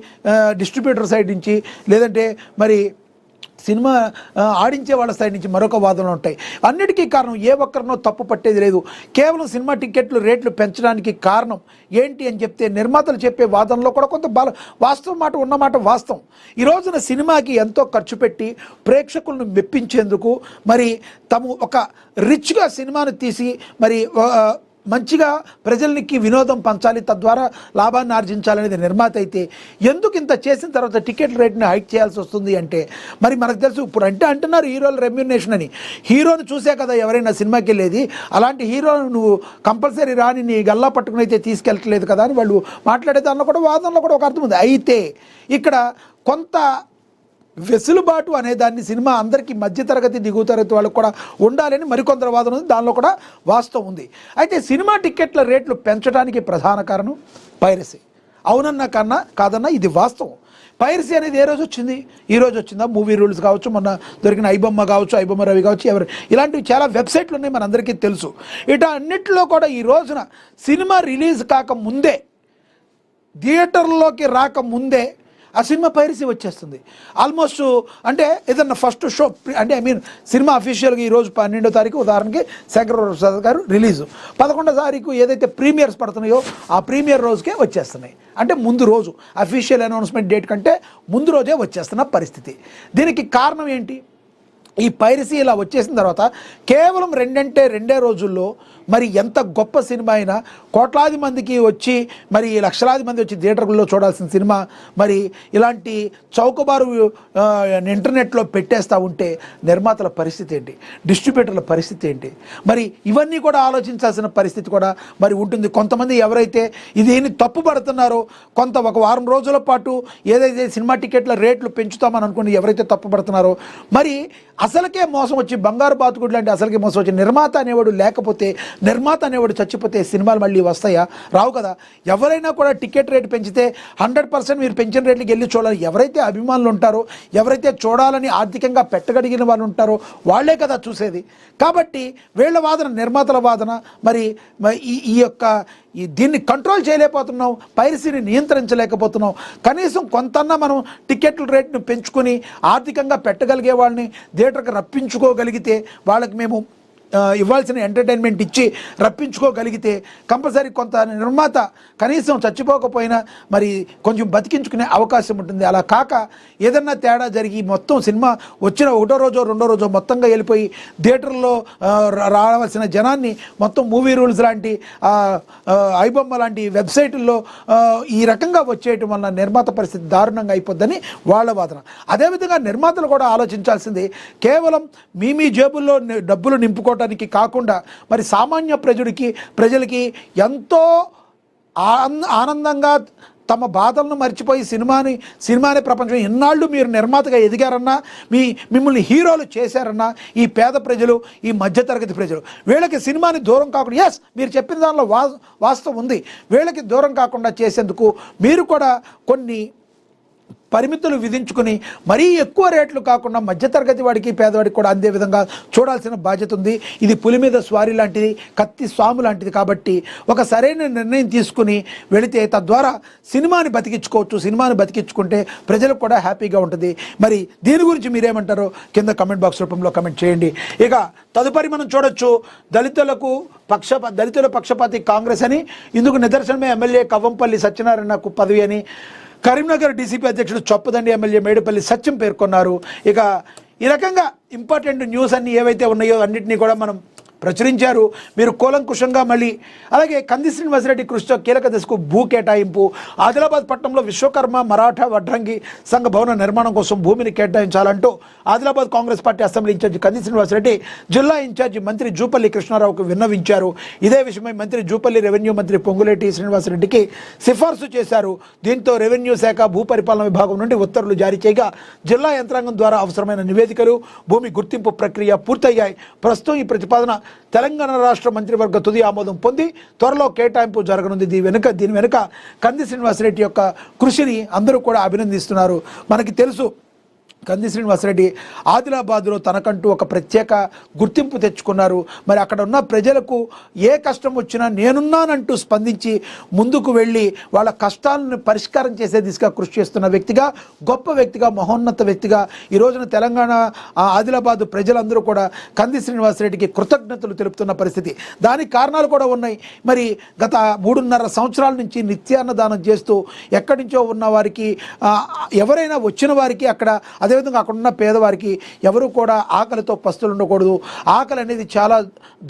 డిస్ట్రిబ్యూటర్ సైడ్ నుంచి, లేదంటే మరి సినిమా ఆడించే వాళ్ళ సైడ్ నుంచి మరొక వాదనలు ఉంటాయి. అన్నిటికీ కారణం ఏ ఒక్కరినో తప్పు పట్టేది లేదు. కేవలం సినిమా టికెట్లు రేట్లు పెంచడానికి కారణం ఏంటి అని చెప్తే నిర్మాతలు చెప్పే వాదనలో కూడా కొంత వాస్తవం మాట ఉన్నమాట వాస్తవం. ఈ రోజున సినిమాకి ఎంతో ఖర్చు పెట్టి ప్రేక్షకులను మెప్పించేందుకు మరి తాము ఒక రిచ్గా సినిమాను తీసి మరి మంచిగా ప్రజలకి వినోదం పంచాలి, తద్వారా లాభాన్ని ఆర్జించాలనేది నిర్మాత అయితే ఎందుకు ఇంత చేసిన తర్వాత టికెట్ రేట్ని హైక్ చేయాల్సి వస్తుంది అంటే మరి మనకు తెలుసు. ఇప్పుడు అంటున్నారు హీరోల రెమ్యునేషన్ అని. హీరోని చూసే కదా ఎవరైనా సినిమాకి వెళ్ళేది. అలాంటి హీరోను నువ్వు కంపల్సరీ రాని నీ గల్లా పట్టుకుని అయితే తీసుకెళ్ళట్లేదు కదా అని వాళ్ళు మాట్లాడే దానిలో కూడా, వాదనలో కూడా ఒక అర్థం ఉంది. అయితే ఇక్కడ కొంత వెసులుబాటు అనే దాన్ని సినిమా అందరికీ మధ్యతరగతి దిగువ తరగతి వాళ్ళకు కూడా ఉండాలని మరికొందరు వాదన ఉంది. దానిలో కూడా వాస్తవం ఉంది. అయితే సినిమా టికెట్ల రేట్లు పెంచడానికి ప్రధాన కారణం పైరసీ. అవునన్నా కన్నా కాదన్నా ఇది వాస్తవం. పైరసీ అనేది ఏ రోజు వచ్చింది? ఈ రోజు వచ్చిందా? మూవీ రూల్స్ కావచ్చు, మొన్న దొరికిన ఐబొమ్మ కావచ్చు, ఐబొమ్మ రవి కావచ్చు, ఎవరు ఇలాంటివి చాలా వెబ్సైట్లు ఉన్నాయి, మనందరికీ తెలుసు. ఇట అన్నిటిలో కూడా ఈ రోజున సినిమా రిలీజ్ కాకముందే, థియేటర్లోకి రాకముందే ఆ సినిమా పైరసీ వచ్చేస్తుంది. ఆల్మోస్ట్ అంటే ఏదన్నా ఫస్ట్ షో అంటే సినిమా అఫీషియల్గా ఈరోజు 12వ తారీఖు ఉదాహరణకి శంకర్ ప్రసాద్ గారు రిలీజు, 11వ తారీఖు ఏదైతే ప్రీమియర్స్ పడుతున్నాయో ఆ ప్రీమియర్ రోజుకే వచ్చేస్తున్నాయి. అంటే ముందు రోజు అఫీషియల్ అనౌన్స్మెంట్ డేట్ కంటే ముందు రోజే వచ్చేస్తున్న పరిస్థితి. దీనికి కారణం ఏంటి? ఈ పైరసీ ఇలా వచ్చేసిన తర్వాత కేవలం రెండే రోజుల్లో మరి ఎంత గొప్ప సినిమా అయినా కోట్లాది మందికి వచ్చి మరి లక్షలాది మంది వచ్చి థియేటర్లో చూడాల్సిన సినిమా మరి ఇలాంటి చౌకబారు ఇంటర్నెట్లో పెట్టేస్తూ ఉంటే నిర్మాతల పరిస్థితి ఏంటి, డిస్ట్రిబ్యూటర్ల పరిస్థితి ఏంటి, మరి ఇవన్నీ కూడా ఆలోచించాల్సిన పరిస్థితి కూడా మరి ఉంటుంది. కొంతమంది ఎవరైతే ఇదేని తప్పు పడుతున్నారో ఒక వారం రోజుల పాటు ఏదైతే సినిమా టికెట్ల రేట్లు పెంచుతామని అనుకుని ఎవరైతే తప్పు పడుతున్నారో మరి అసలుకే మోసం వచ్చి బంగారు బాతుకుడు లాంటి అసలుకే మోసం వచ్చి నిర్మాత అనేవాడు లేకపోతే, నిర్మాత అనేవాడు చచ్చిపోతే సినిమాలు మళ్ళీ వస్తాయా? రావు కదా. ఎవరైనా కూడా టికెట్ రేటు పెంచితే 100% మీరు పెంచిన రేట్లకి వెళ్ళి చూడాలి. ఎవరైతే అభిమానులు ఉంటారో, ఎవరైతే చూడాలని ఆర్థికంగా పెట్టగలిగిన వాళ్ళు ఉంటారో వాళ్ళే కదా చూసేది. కాబట్టి వీళ్ళ వాదన, నిర్మాతల వాదన మరి దీన్ని కంట్రోల్ చేయలేకపోతున్నాం, పైరసీని నియంత్రించలేకపోతున్నాం. కనీసం కొంతన్నా మనం టికెట్ల రేట్ను పెంచుకొని ఆర్థికంగా పెట్టగలిగే వాళ్ళని థియేటర్కి రప్పించుకోగలిగితే, వాళ్ళకి మేము ఇవ్వాల్సిన ఎంటర్టైన్మెంట్ ఇచ్చి రప్పించుకోగలిగితే కంపల్సరీ కొంత నిర్మాత కనీసం చచ్చిపోకపోయినా మరి కొంచెం బతికించుకునే అవకాశం ఉంటుంది. అలా కాక ఏదన్నా తేడా జరిగి మొత్తం సినిమా వచ్చిన ఒకటో రోజో మొత్తంగా వెళ్ళిపోయి థియేటర్లో రావాల్సిన జనాన్ని మొత్తం మూవీ రూల్స్ లాంటి ఐబొమ్మ లాంటి వెబ్సైటుల్లో ఈ రకంగా వచ్చేయటం వలన నిర్మాత పరిస్థితి దారుణంగా అయిపోద్దని వాళ్ళ వాదన. అదేవిధంగా నిర్మాతలు కూడా ఆలోచించాల్సింది కేవలం మీ జేబుల్లో డబ్బులు నింపుకోవటం కాకుండా మరి సామాన్య ప్రజలకి ఎంతో ఆనందంగా తమ బాధలను మర్చిపోయి సినిమానే ప్రపంచం ఎన్నాళ్ళు మీరు నిర్మాతగా ఎదిగారన్నా, మిమ్మల్ని హీరోలు చేశారన్నా ఈ పేద ప్రజలు, ఈ మధ్యతరగతి ప్రజలు వీళ్ళకి సినిమాని దూరం కాకుండా, ఎస్ మీరు చెప్పిన దానిలో వాస్తవం ఉంది, వీళ్ళకి దూరం కాకుండా చేసేందుకు మీరు కూడా కొన్ని పరిమితులు విధించుకుని మరీ ఎక్కువ రేట్లు కాకుండా మధ్యతరగతి వాడికి పేదవాడికి కూడా అందే విధంగా చూడాల్సిన బాధ్యత ఉంది. ఇది పులి మీద స్వారీ లాంటిది, కత్తి స్వాము లాంటిది. కాబట్టి ఒక సరైన నిర్ణయం తీసుకుని వెళితే తద్వారా సినిమాని బతికించుకోవచ్చు. సినిమాని బతికించుకుంటే ప్రజలకు కూడా హ్యాపీగా ఉంటుంది. మరి దీని గురించి మీరేమంటారో కింద కమెంట్ బాక్స్ రూపంలో కమెంట్ చేయండి. ఇక తదుపరి మనం చూడొచ్చు, దళితుల పక్షపాతి కాంగ్రెస్ అని, ఇందుకు నిదర్శనమే ఎమ్మెల్యే కవ్వంపల్లి సత్యనారాయణకు పదవి అని కరీంనగర్ డీసీపీ అధ్యక్షుడు చొప్పదండి ఎమ్మెల్యే మేడిపల్లి సత్యం పేర్కొన్నారు. ఇక ఈ రకంగా ఇంపార్టెంట్ న్యూస్ అన్నీ ఏవైతే ఉన్నాయో అన్నింటినీ కూడా మనం ప్రచురించారు. మీరు కూలంకుషంగా మళ్ళీ అలాగే కంది శ్రీనివాసరెడ్డి కృషితో కీలక దశకు భూ కేటాయింపు, ఆదిలాబాద్ పట్టణంలో విశ్వకర్మ మరాఠా వడ్రంగి సంఘ భవన నిర్మాణం కోసం భూమిని కేటాయించాలంటూ Adilabad Congress party assembly incharge Kandi Srinivasa Reddy జిల్లా ఇన్ఛార్జి మంత్రి జూపల్లి కృష్ణారావుకు విన్నవించారు. ఇదే విషయమై మంత్రి జూపల్లి రెవెన్యూ మంత్రి పొంగులేటి శ్రీనివాసరెడ్డికి సిఫార్సు చేశారు. దీంతో రెవెన్యూ శాఖ భూపరిపాలన విభాగం నుండి ఉత్తర్వులు జారీ చేయగా జిల్లా యంత్రాంగం ద్వారా అవసరమైన నివేదికలు, భూమి గుర్తింపు ప్రక్రియ పూర్తయ్యాయి. ప్రస్తుతం ఈ ప్రతిపాదన తెలంగాణ రాష్ట్ర మంత్రివర్గ తుది ఆమోదం పొంది త్వరలో కేటాయింపు జరగనుంది. దీని వెనుక కంది శ్రీనివాసరెడ్డి యొక్క కృషిని అందరూ కూడా అభినందిస్తున్నారు. మనకి తెలుసు కంది శ్రీనివాసరెడ్డి ఆదిలాబాద్లో తనకంటూ ఒక ప్రత్యేక గుర్తింపు తెచ్చుకున్నారు. మరి అక్కడ ఉన్న ప్రజలకు ఏ కష్టం వచ్చినా నేనున్నానంటూ స్పందించి ముందుకు వెళ్ళి వాళ్ళ కష్టాలను పరిష్కారం చేసే దిశగా కృషి చేస్తున్న వ్యక్తిగా, గొప్ప వ్యక్తిగా, మహోన్నత వ్యక్తిగా ఈ రోజున తెలంగాణ ఆదిలాబాద్ ప్రజలందరూ కూడా కంది శ్రీనివాసరెడ్డికి కృతజ్ఞతలు తెలుపుతున్న పరిస్థితి. దానికి కారణాలు కూడా ఉన్నాయి. మరి గత 3.5 సంవత్సరాల నుంచి నిత్యాన్నదానం చేస్తూ ఎక్కడి నుంచో ఉన్న వారికి, ఎవరైనా వచ్చిన వారికి అక్కడ, అదేవిధంగా అక్కడ ఉన్న పేదవారికి ఎవరు కూడా ఆకలితో పస్తులు ఉండకూడదు. ఆకలి అనేది చాలా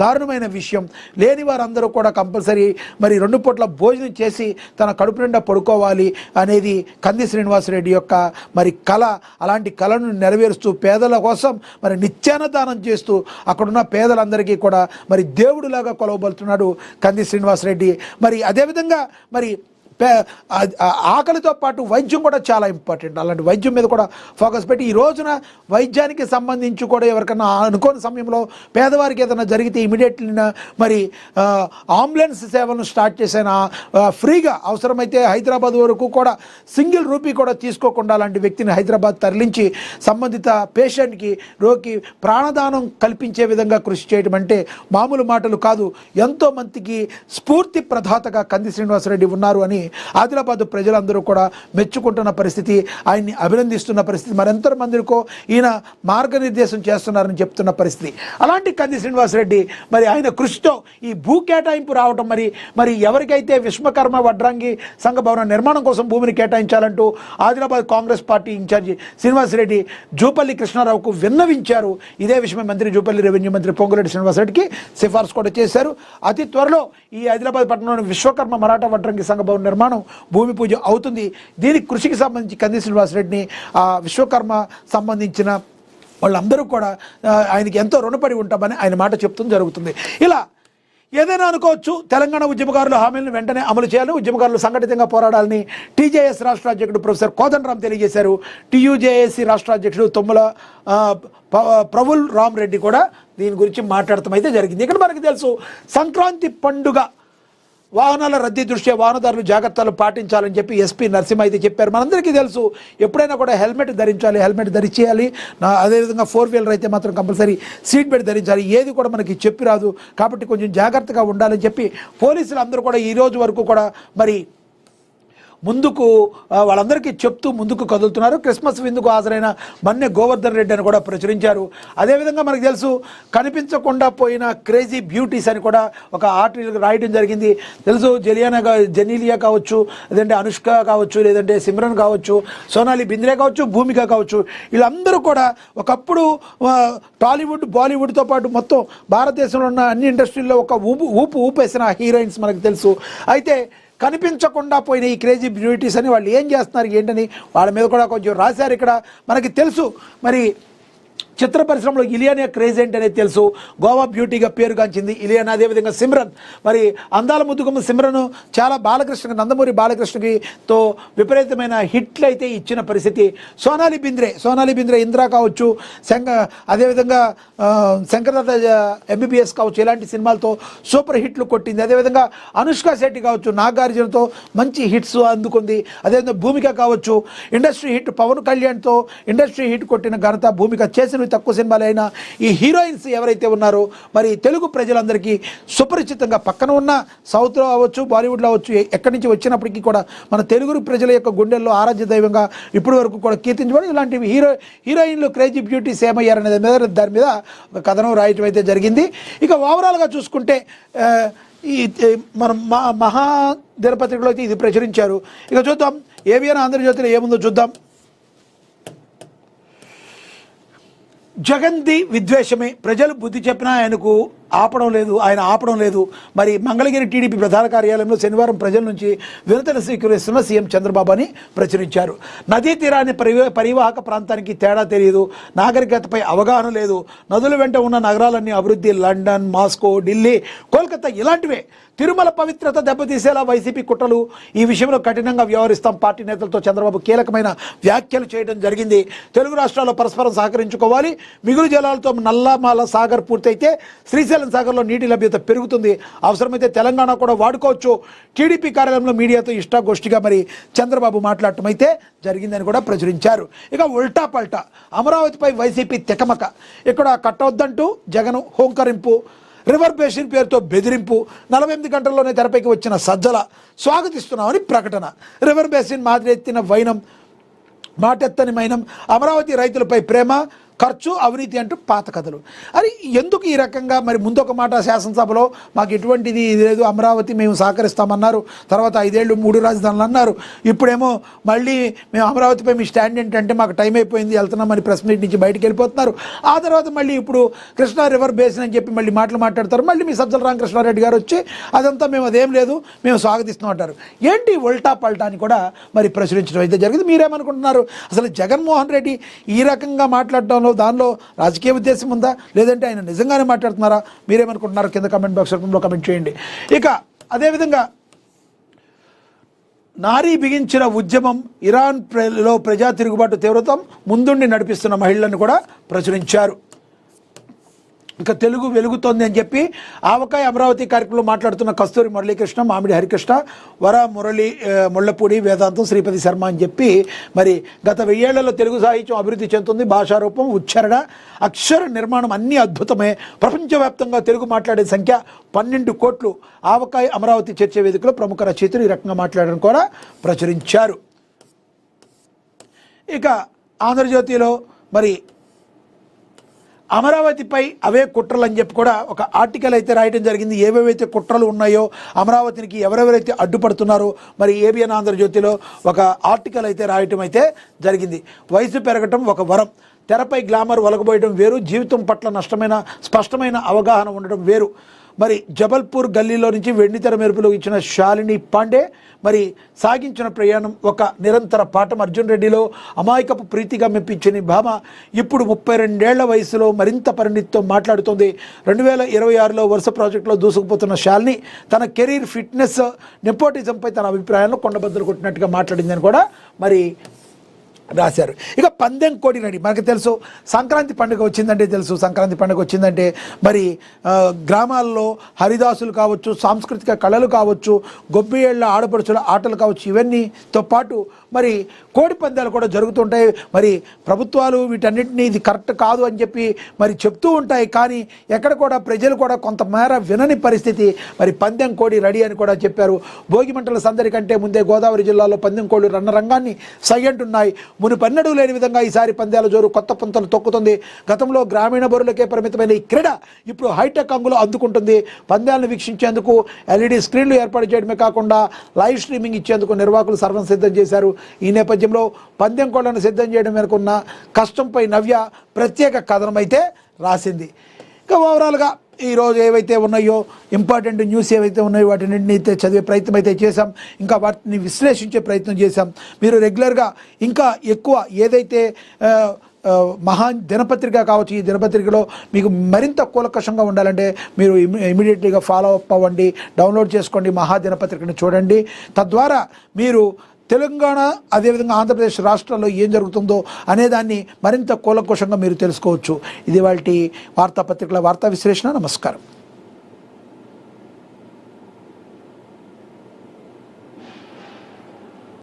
దారుణమైన విషయం. లేని వారందరూ కూడా కంపల్సరీ మరి 2 పూట్ల భోజనం చేసి తన కడుపు నిండా పడుకోవాలి అనేది కంది శ్రీనివాసరెడ్డి యొక్క మరి కళ. అలాంటి కళను నెరవేరుస్తూ పేదల కోసం మరి నిత్యాన్నదానం చేస్తూ అక్కడున్న పేదలందరికీ కూడా మరి దేవుడిలాగా కొలవబడుతున్నాడు కంది శ్రీనివాసరెడ్డి. మరి అదేవిధంగా మరి ఆకలితో పాటు వైద్యం కూడా చాలా ఇంపార్టెంట్. అలాంటి వైద్యం మీద కూడా ఫోకస్ పెట్టి ఈ రోజున వైద్యానికి సంబంధించి కూడా ఎవరికన్నా అనుకోని సమయంలో పేదవారికి ఏదైనా జరిగితే ఇమీడియట్లీ మరి అంబులెన్స్ సేవలను స్టార్ట్ చేసిన ఫ్రీగా, అవసరమైతే హైదరాబాద్ వరకు కూడా సింగిల్ రూపీ కూడా తీసుకోకుండా అలాంటి వ్యక్తిని హైదరాబాద్ తరలించి సంబంధిత పేషెంట్కి, రోగికి ప్రాణదానం కల్పించే విధంగా కృషి చేయడం అంటే మామూలు మాటలు కాదు. ఎంతోమందికి స్ఫూర్తి ప్రదాతగా కంది శ్రీనివాసరెడ్డి ఉన్నారు అని ఆదిలాబాద్ ప్రజలందరూ కూడా మెచ్చుకుంటున్న పరిస్థితి, ఆయన్ని అభినందిస్తున్న పరిస్థితి, మరెంతో మందికో ఈయన మార్గనిర్దేశం చేస్తున్నారని చెప్తున్న పరిస్థితి. అలాంటి కంది శ్రీనివాసరెడ్డి మరి ఆయన కృషితో ఈ భూ కేటాయింపు రావటం, మరి ఎవరికైతే విశ్వకర్మ వడ్రంగి సంఘ భవన నిర్మాణం కోసం భూమిని కేటాయించాలంటూ ఆదిలాబాద్ కాంగ్రెస్ పార్టీ ఇన్ఛార్జి శ్రీనివాసరెడ్డి జూపల్లి కృష్ణారావుకు విన్నవించారు. ఇదే విషయమై మంత్రి జూపల్లి రెవెన్యూ మంత్రి పొంగులేటి శ్రీనివాసరెడ్డికి సిఫార్సు కూడా చేశారు. అతి త్వరలో ఈ ఆదిలాబాద్ పట్టణంలోని విశ్వకర్మ మరాఠా వడ్రంగి సంఘ భవన నిర్మాణం భూమి పూజ అవుతుంది. దీని కృషికి సంబంధించి కంది శ్రీనివాసరెడ్డిని విశ్వకర్మ సంబంధించిన వాళ్ళందరూ కూడా ఆయనకి ఎంతో రుణపడి ఉంటామని ఆయన మాట చెప్తుంది జరుగుతుంది. ఇలా ఏదైనా అనుకోవచ్చు, తెలంగాణ ఉద్యమకారుల హామీలను వెంటనే అమలు చేయాలి, ఉద్యమకారులు సంఘటితంగా పోరాడాలని టీజేఎస్ రాష్ట్ర అధ్యక్షుడు ప్రొఫెసర్ కోదండరామ్ తెలియజేశారు. టీయూజేఏసీ రాష్ట్ర అధ్యక్షుడు తుమ్మల ప్రఫుల్ రామ్ రెడ్డి కూడా దీని గురించి మాట్లాడటం అయితే జరిగింది. ఇక్కడ మనకు తెలుసు, సంక్రాంతి పండుగ వాహనాల రద్దీ దృష్ట్యా వాహనదారులు జాగ్రత్తలు పాటించాలని చెప్పి ఎస్పీ నరసింహ అయితే చెప్పారు. మనందరికీ తెలుసు, ఎప్పుడైనా కూడా హెల్మెట్ ధరించాలి, హెల్మెట్ ధరించేయాలి. అదేవిధంగా 4 వీలర్ అయితే మాత్రం కంపల్సరీ సీట్ బెల్ట్ ధరించాలి. ఏది కూడా మనకి చెప్పి రాదు, కాబట్టి కొంచెం జాగ్రత్తగా ఉండాలని చెప్పి పోలీసులు అందరూ కూడా ఈ రోజు వరకు కూడా మరి ముందుకు వాళ్ళందరికీ చెప్తూ ముందుకు కదులుతున్నారు. క్రిస్మస్ విందుకు హాజరైన మన్నె గోవర్ధన్ రెడ్డి అని కూడా ప్రచురించారు. అదేవిధంగా మనకు తెలుసు, కనిపించకుండా పోయిన క్రేజీ బ్యూటీస్ అని కూడా ఒక ఆర్టికల్ రాయడం జరిగింది. తెలుసు, జెనీలియా కావచ్చు, లేదంటే అనుష్క కావచ్చు, లేదంటే సిమ్రన్ కావచ్చు, సోనాలి బింద్రే కావచ్చు, భూమిక కావచ్చు, వీళ్ళందరూ కూడా ఒకప్పుడు టాలీవుడ్ బాలీవుడ్తో పాటు మొత్తం భారతదేశంలో ఉన్న అన్ని ఇండస్ట్రీల్లో ఒక ఊపేసిన హీరోయిన్స్ మనకు తెలుసు. అయితే కనిపించకుండా పోయిన ఈ క్రేజీ బ్యూటీస్ అని వాళ్ళు ఏం చేస్తున్నారు ఏంటని వాళ్ళ మీద కూడా కొంచెం రాశారు. ఇక్కడ మనకి తెలుసు, మరి చిత్ర పరిశ్రమలో ఇలియానా క్రేజ్ ఏంటనేది తెలుసు. గోవా బ్యూటీగా పేరుగాంచింది ఇలియానా. అదేవిధంగా సిమ్రన్, మరి అందాల ముద్దుగుమ్మ సిమ్రన్ చాలా నందమూరి బాలకృష్ణతో విపరీతమైన హిట్లు అయితే ఇచ్చిన పరిస్థితి. సోనాలి బింద్రే ఇంద్ర కావచ్చు, అదేవిధంగా శంకర్దత్త ఎంబీబీఎస్ కావచ్చు, ఇలాంటి సినిమాలతో సూపర్ హిట్లు కొట్టింది. అదేవిధంగా అనుష్క శెట్టి కావచ్చు, నాగార్జునతో మంచి హిట్స్ అందుకుంది. అదేవిధంగా భూమిక కావచ్చు, ఇండస్ట్రీ హిట్ పవన్ కళ్యాణ్తో ఇండస్ట్రీ హిట్ కొట్టిన ఘనత భూమిక. చేసిన తక్కువ సినిమాలు అయినా ఈ హీరోయిన్స్ ఎవరైతే ఉన్నారో మరి తెలుగు ప్రజలందరికీ సుపరిచితంగా, పక్కన ఉన్న సౌత్లో అవ్వచ్చు, బాలీవుడ్లో అవ్వచ్చు, ఎక్కడి నుంచి వచ్చినప్పటికీ కూడా మన తెలుగు ప్రజల యొక్క గుండెల్లో ఆరాధ్య దైవంగా ఇప్పటి వరకు కూడా కీర్తించబడి ఇలాంటివి హీరోయిన్లు క్రేజీ బ్యూటీస్ ఏమయ్యారనే దాని మీద ఒక కథనం రాయటం అయితే జరిగింది. ఇక ఓవరాల్గా చూసుకుంటే ఈ మనం మహా దినపత్రికలో అయితే ఇది ప్రచురించారు. ఇక చూద్దాం ఏబిఎన్ ఆంధ్రజ్యోతిలో ఏముందో చూద్దాం. జగన్ది విద్వేషమే, ప్రజలు బుద్ధి చెప్పినా ఆయన ఆపడం లేదు. మరి మంగళగిరి టీడీపీ ప్రధాన కార్యాలయంలో శనివారం ప్రజల నుంచి వినతులు స్వీకరిస్తున్న సీఎం చంద్రబాబు అని ప్రచురించారు. నదీ తీరాన్ని పరివాహక ప్రాంతానికి తేడా తెలియదు, నాగరికతపై అవగాహన లేదు, నదుల వెంట ఉన్న నగరాలన్నీ అభివృద్ధి, లండన్, మాస్కో, ఢిల్లీ, కోల్కతా ఇలాంటివే. తిరుమల పవిత్రత దెబ్బతీసేలా వైసీపీ కుట్రలు, ఈ విషయంలో కఠినంగా వ్యవహరిస్తాం. పార్టీ నేతలతో చంద్రబాబు కీలకమైన వ్యాఖ్యలు చేయడం జరిగింది. తెలుగు రాష్ట్రాల్లో పరస్పరం సహకరించుకోవాలి. మిగులు జలాలతో నల్లమాల సాగర్ పూర్తయితే శ్రీశైలం సాగర్లో నీటి లభ్యత పెరుగుతుంది. అవసరమైతే తెలంగాణ కూడా వాడుకోవచ్చు. టీడీపీ కార్యాలయంలో మీడియాతో ఇష్టాగోష్ఠిగా మరి చంద్రబాబు మాట్లాడటం అయితే జరిగిందని కూడా ప్రచురించారు. ఇక ఉల్టా పల్టా అమరావతిపై వైసీపీ తికమక. ఇక్కడ కట్టవద్దంటూ జగన్ హోంకరింపు, రివర్ బేసిన్ పేరుతో బెదిరింపు, 48 గంటల్లోనే తెరపైకి వచ్చిన సజ్జల స్వాగతిస్తున్నామని ప్రకటన. రివర్ బేసిన్ మాదిరెత్తిన వైనం, మాటెత్తని మైనం, అమరావతి రైతులపై ప్రేమ, ఖర్చు, అవినీతి అంటూ పాత కథలు. అది ఎందుకు ఈ రకంగా? మరి ముందొక మాట శాసనసభలో మాకు ఎటువంటిది లేదు, అమరావతి మేము సహకరిస్తామన్నారు, తర్వాత 5 ఏళ్ళు 3 రాజధానులు అన్నారు, ఇప్పుడేమో మళ్ళీ మేము అమరావతిపై మీ స్టాండ్ ఏంటంటే మాకు టైం అయిపోయింది వెళ్తున్నామని ప్రెస్ మీట్ నుంచి బయటకు వెళ్ళిపోతున్నారు. ఆ తర్వాత మళ్ళీ ఇప్పుడు కృష్ణా రివర్ బేసిన్ అని చెప్పి మళ్ళీ మాట్లాడతారు. మళ్ళీ మీ సజ్జల రామకృష్ణారెడ్డి గారు వచ్చి అదంతా మేము అదేం లేదు మేము స్వాగతిస్తాం అంటారు. ఏంటి ఉల్టా పల్టా అని కూడా మరి ప్రచురించడం అయితే జరిగింది. మీరేమనుకుంటున్నారు? అసలు జగన్మోహన్ రెడ్డి ఈ రకంగా మాట్లాడడంలో దానిలో రాజకీయ ఉద్దేశం ఉందా, లేదంటే ఆయన నిజంగానే మాట్లాడుతున్నారా? మీరేమనుకుంటున్నారు? కింద కామెంట్ బాక్స్ రూపంలో కామెంట్ చేయండి. ఇక అదేవిధంగా నారీ బిగించిన ఉద్యమం, ఇరాన్లో ప్రజా తిరుగుబాటు తీవ్రతం, ముందుండి నడిపిస్తున్న మహిళలను కూడా ప్రచురించారు. ఇక తెలుగు వెలుగుతోంది అని చెప్పి ఆవకాయ అమరావతి కార్యక్రమంలో మాట్లాడుతున్న కస్తూరి మురళీకృష్ణ, మామిడి హరికృష్ణ, వర మురళి, ముళ్ళపూడి, వేదాంతం, శ్రీపతి శర్మ అని చెప్పి మరి గత 1000 ఏళ్లలో తెలుగు సాహిత్యం అభివృద్ధి చెందుతుంది. భాషారూపం, ఉచ్చారణ, అక్షర నిర్మాణం అన్నీ అద్భుతమే. ప్రపంచవ్యాప్తంగా తెలుగు మాట్లాడే సంఖ్య 12 కోట్లు. ఆవకాయ అమరావతి చర్చ వేదికలో ప్రముఖ రచయితలు ఈ రకంగా మాట్లాడడం కూడా ప్రచురించారు. ఇక ఆంధ్రజ్యోతిలో మరి అమరావతిపై అవే కుట్రలు అని చెప్పి కూడా ఒక ఆర్టికల్ అయితే రాయడం జరిగింది. ఏవేవైతే కుట్రలు ఉన్నాయో, అమరావతికి ఎవరెవరైతే అడ్డుపడుతున్నారో మరి ఏబిఎన్ ఆంధ్రజ్యోతిలో ఒక ఆర్టికల్ అయితే రాయటం అయితే జరిగింది. వయసు పెరగటం ఒక వరం, తెరపై గ్లామర్ ఒలగబోయడం వేరు, జీవితం పట్ల స్పష్టమైన అవగాహన ఉండడం వేరు. మరి జబల్పూర్ గల్లీలో నుంచి వెండితెర మెరుపులు ఇచ్చిన శాలిని పాండే మరి సాగించిన ప్రయాణం ఒక నిరంతర పాఠం. అర్జున్ రెడ్డిలో అమాయకపు ప్రీతిగా మెప్పించిన భామ ఇప్పుడు 32 ఏళ్ల వయసులో మరింత పరిణితితో మాట్లాడుతోంది. 2026లో వరుస ప్రాజెక్టులో దూసుకుపోతున్న శాలిని తన కెరీర్, ఫిట్నెస్, నెపోటిజంపై తన అభిప్రాయాలను కొండబద్దలు కొట్టినట్టుగా మాట్లాడిందని కూడా మరి రాశారు. ఇక పందెం కోడి రెడీ. మనకు తెలుసు సంక్రాంతి పండుగ వచ్చిందంటే సంక్రాంతి పండుగ వచ్చిందంటే మరి గ్రామాల్లో హరిదాసులు కావచ్చు, సాంస్కృతిక కళలు కావచ్చు, గొబ్బియేళ్ల ఆడపడుచుల ఆటలు కావచ్చు, ఇవన్నీతో పాటు మరి కోడి పందాలు కూడా జరుగుతుంటాయి. మరి ప్రభుత్వాలు వీటన్నిటిని ఇది కరెక్ట్ కాదు అని చెప్పి మరి చెప్తూ ఉంటాయి. కానీ ఎక్కడ కూడా ప్రజలు కూడా కొంతమేర వినని పరిస్థితి. మరి పందెం కోడి రెడీ అని కూడా చెప్పారు. భోగి మంటల సందడి కంటే ముందే గోదావరి జిల్లాలో పందెం కోళ్ళు రంగాన్ని సయ్యంటున్నాయి. మునుపెన్నడూ లేని విధంగా ఈసారి పందాల జోరు కొత్త పుంతలు తొక్కుతుంది. గతంలో గ్రామీణ బరులకే పరిమితమైన ఈ క్రీడ ఇప్పుడు హైటెక్ అంగులు అందుకుంటుంది. పందాలను వీక్షించేందుకు LED స్క్రీన్లు ఏర్పాటు చేయడమే కాకుండా లైవ్ స్ట్రీమింగ్ ఇచ్చేందుకు నిర్వాహకులు సర్వం సిద్ధం చేశారు. ఈ నేపథ్యంలో పందెం కోళ్లను సిద్ధం చేయడం వెనుకున్న కష్టంపై నవ్య ప్రత్యేక కథనం అయితే రాసింది. ఇక ఓవరాల్గా ఈరోజు ఏవైతే ఉన్నాయో ఇంపార్టెంట్ న్యూస్ ఏవైతే ఉన్నాయో వాటిని అయితే చదివే ప్రయత్నం అయితే చేశాం. ఇంకా వాటిని విశ్లేషించే ప్రయత్నం చేశాం. మీరు రెగ్యులర్గా ఇంకా ఎక్కువ ఏదైతే మహా దినపత్రిక కావచ్చు, ఈ దినపత్రికలో మీకు మరింత కూలంకషంగా ఉండాలంటే మీరు ఇమీడియట్లీగా ఫాలో అప్ అవ్వండి, డౌన్లోడ్ చేసుకోండి, మహా దినపత్రికను చూడండి. తద్వారా మీరు తెలంగాణ అదేవిధంగా ఆంధ్రప్రదేశ్ రాష్ట్రాల్లో ఏం జరుగుతుందో అనేదాన్ని మరింత కూలంకషంగా మీరు తెలుసుకోవచ్చు. ఇది వాటి వార్తాపత్రికల వార్తా విశ్లేషణ. నమస్కారం.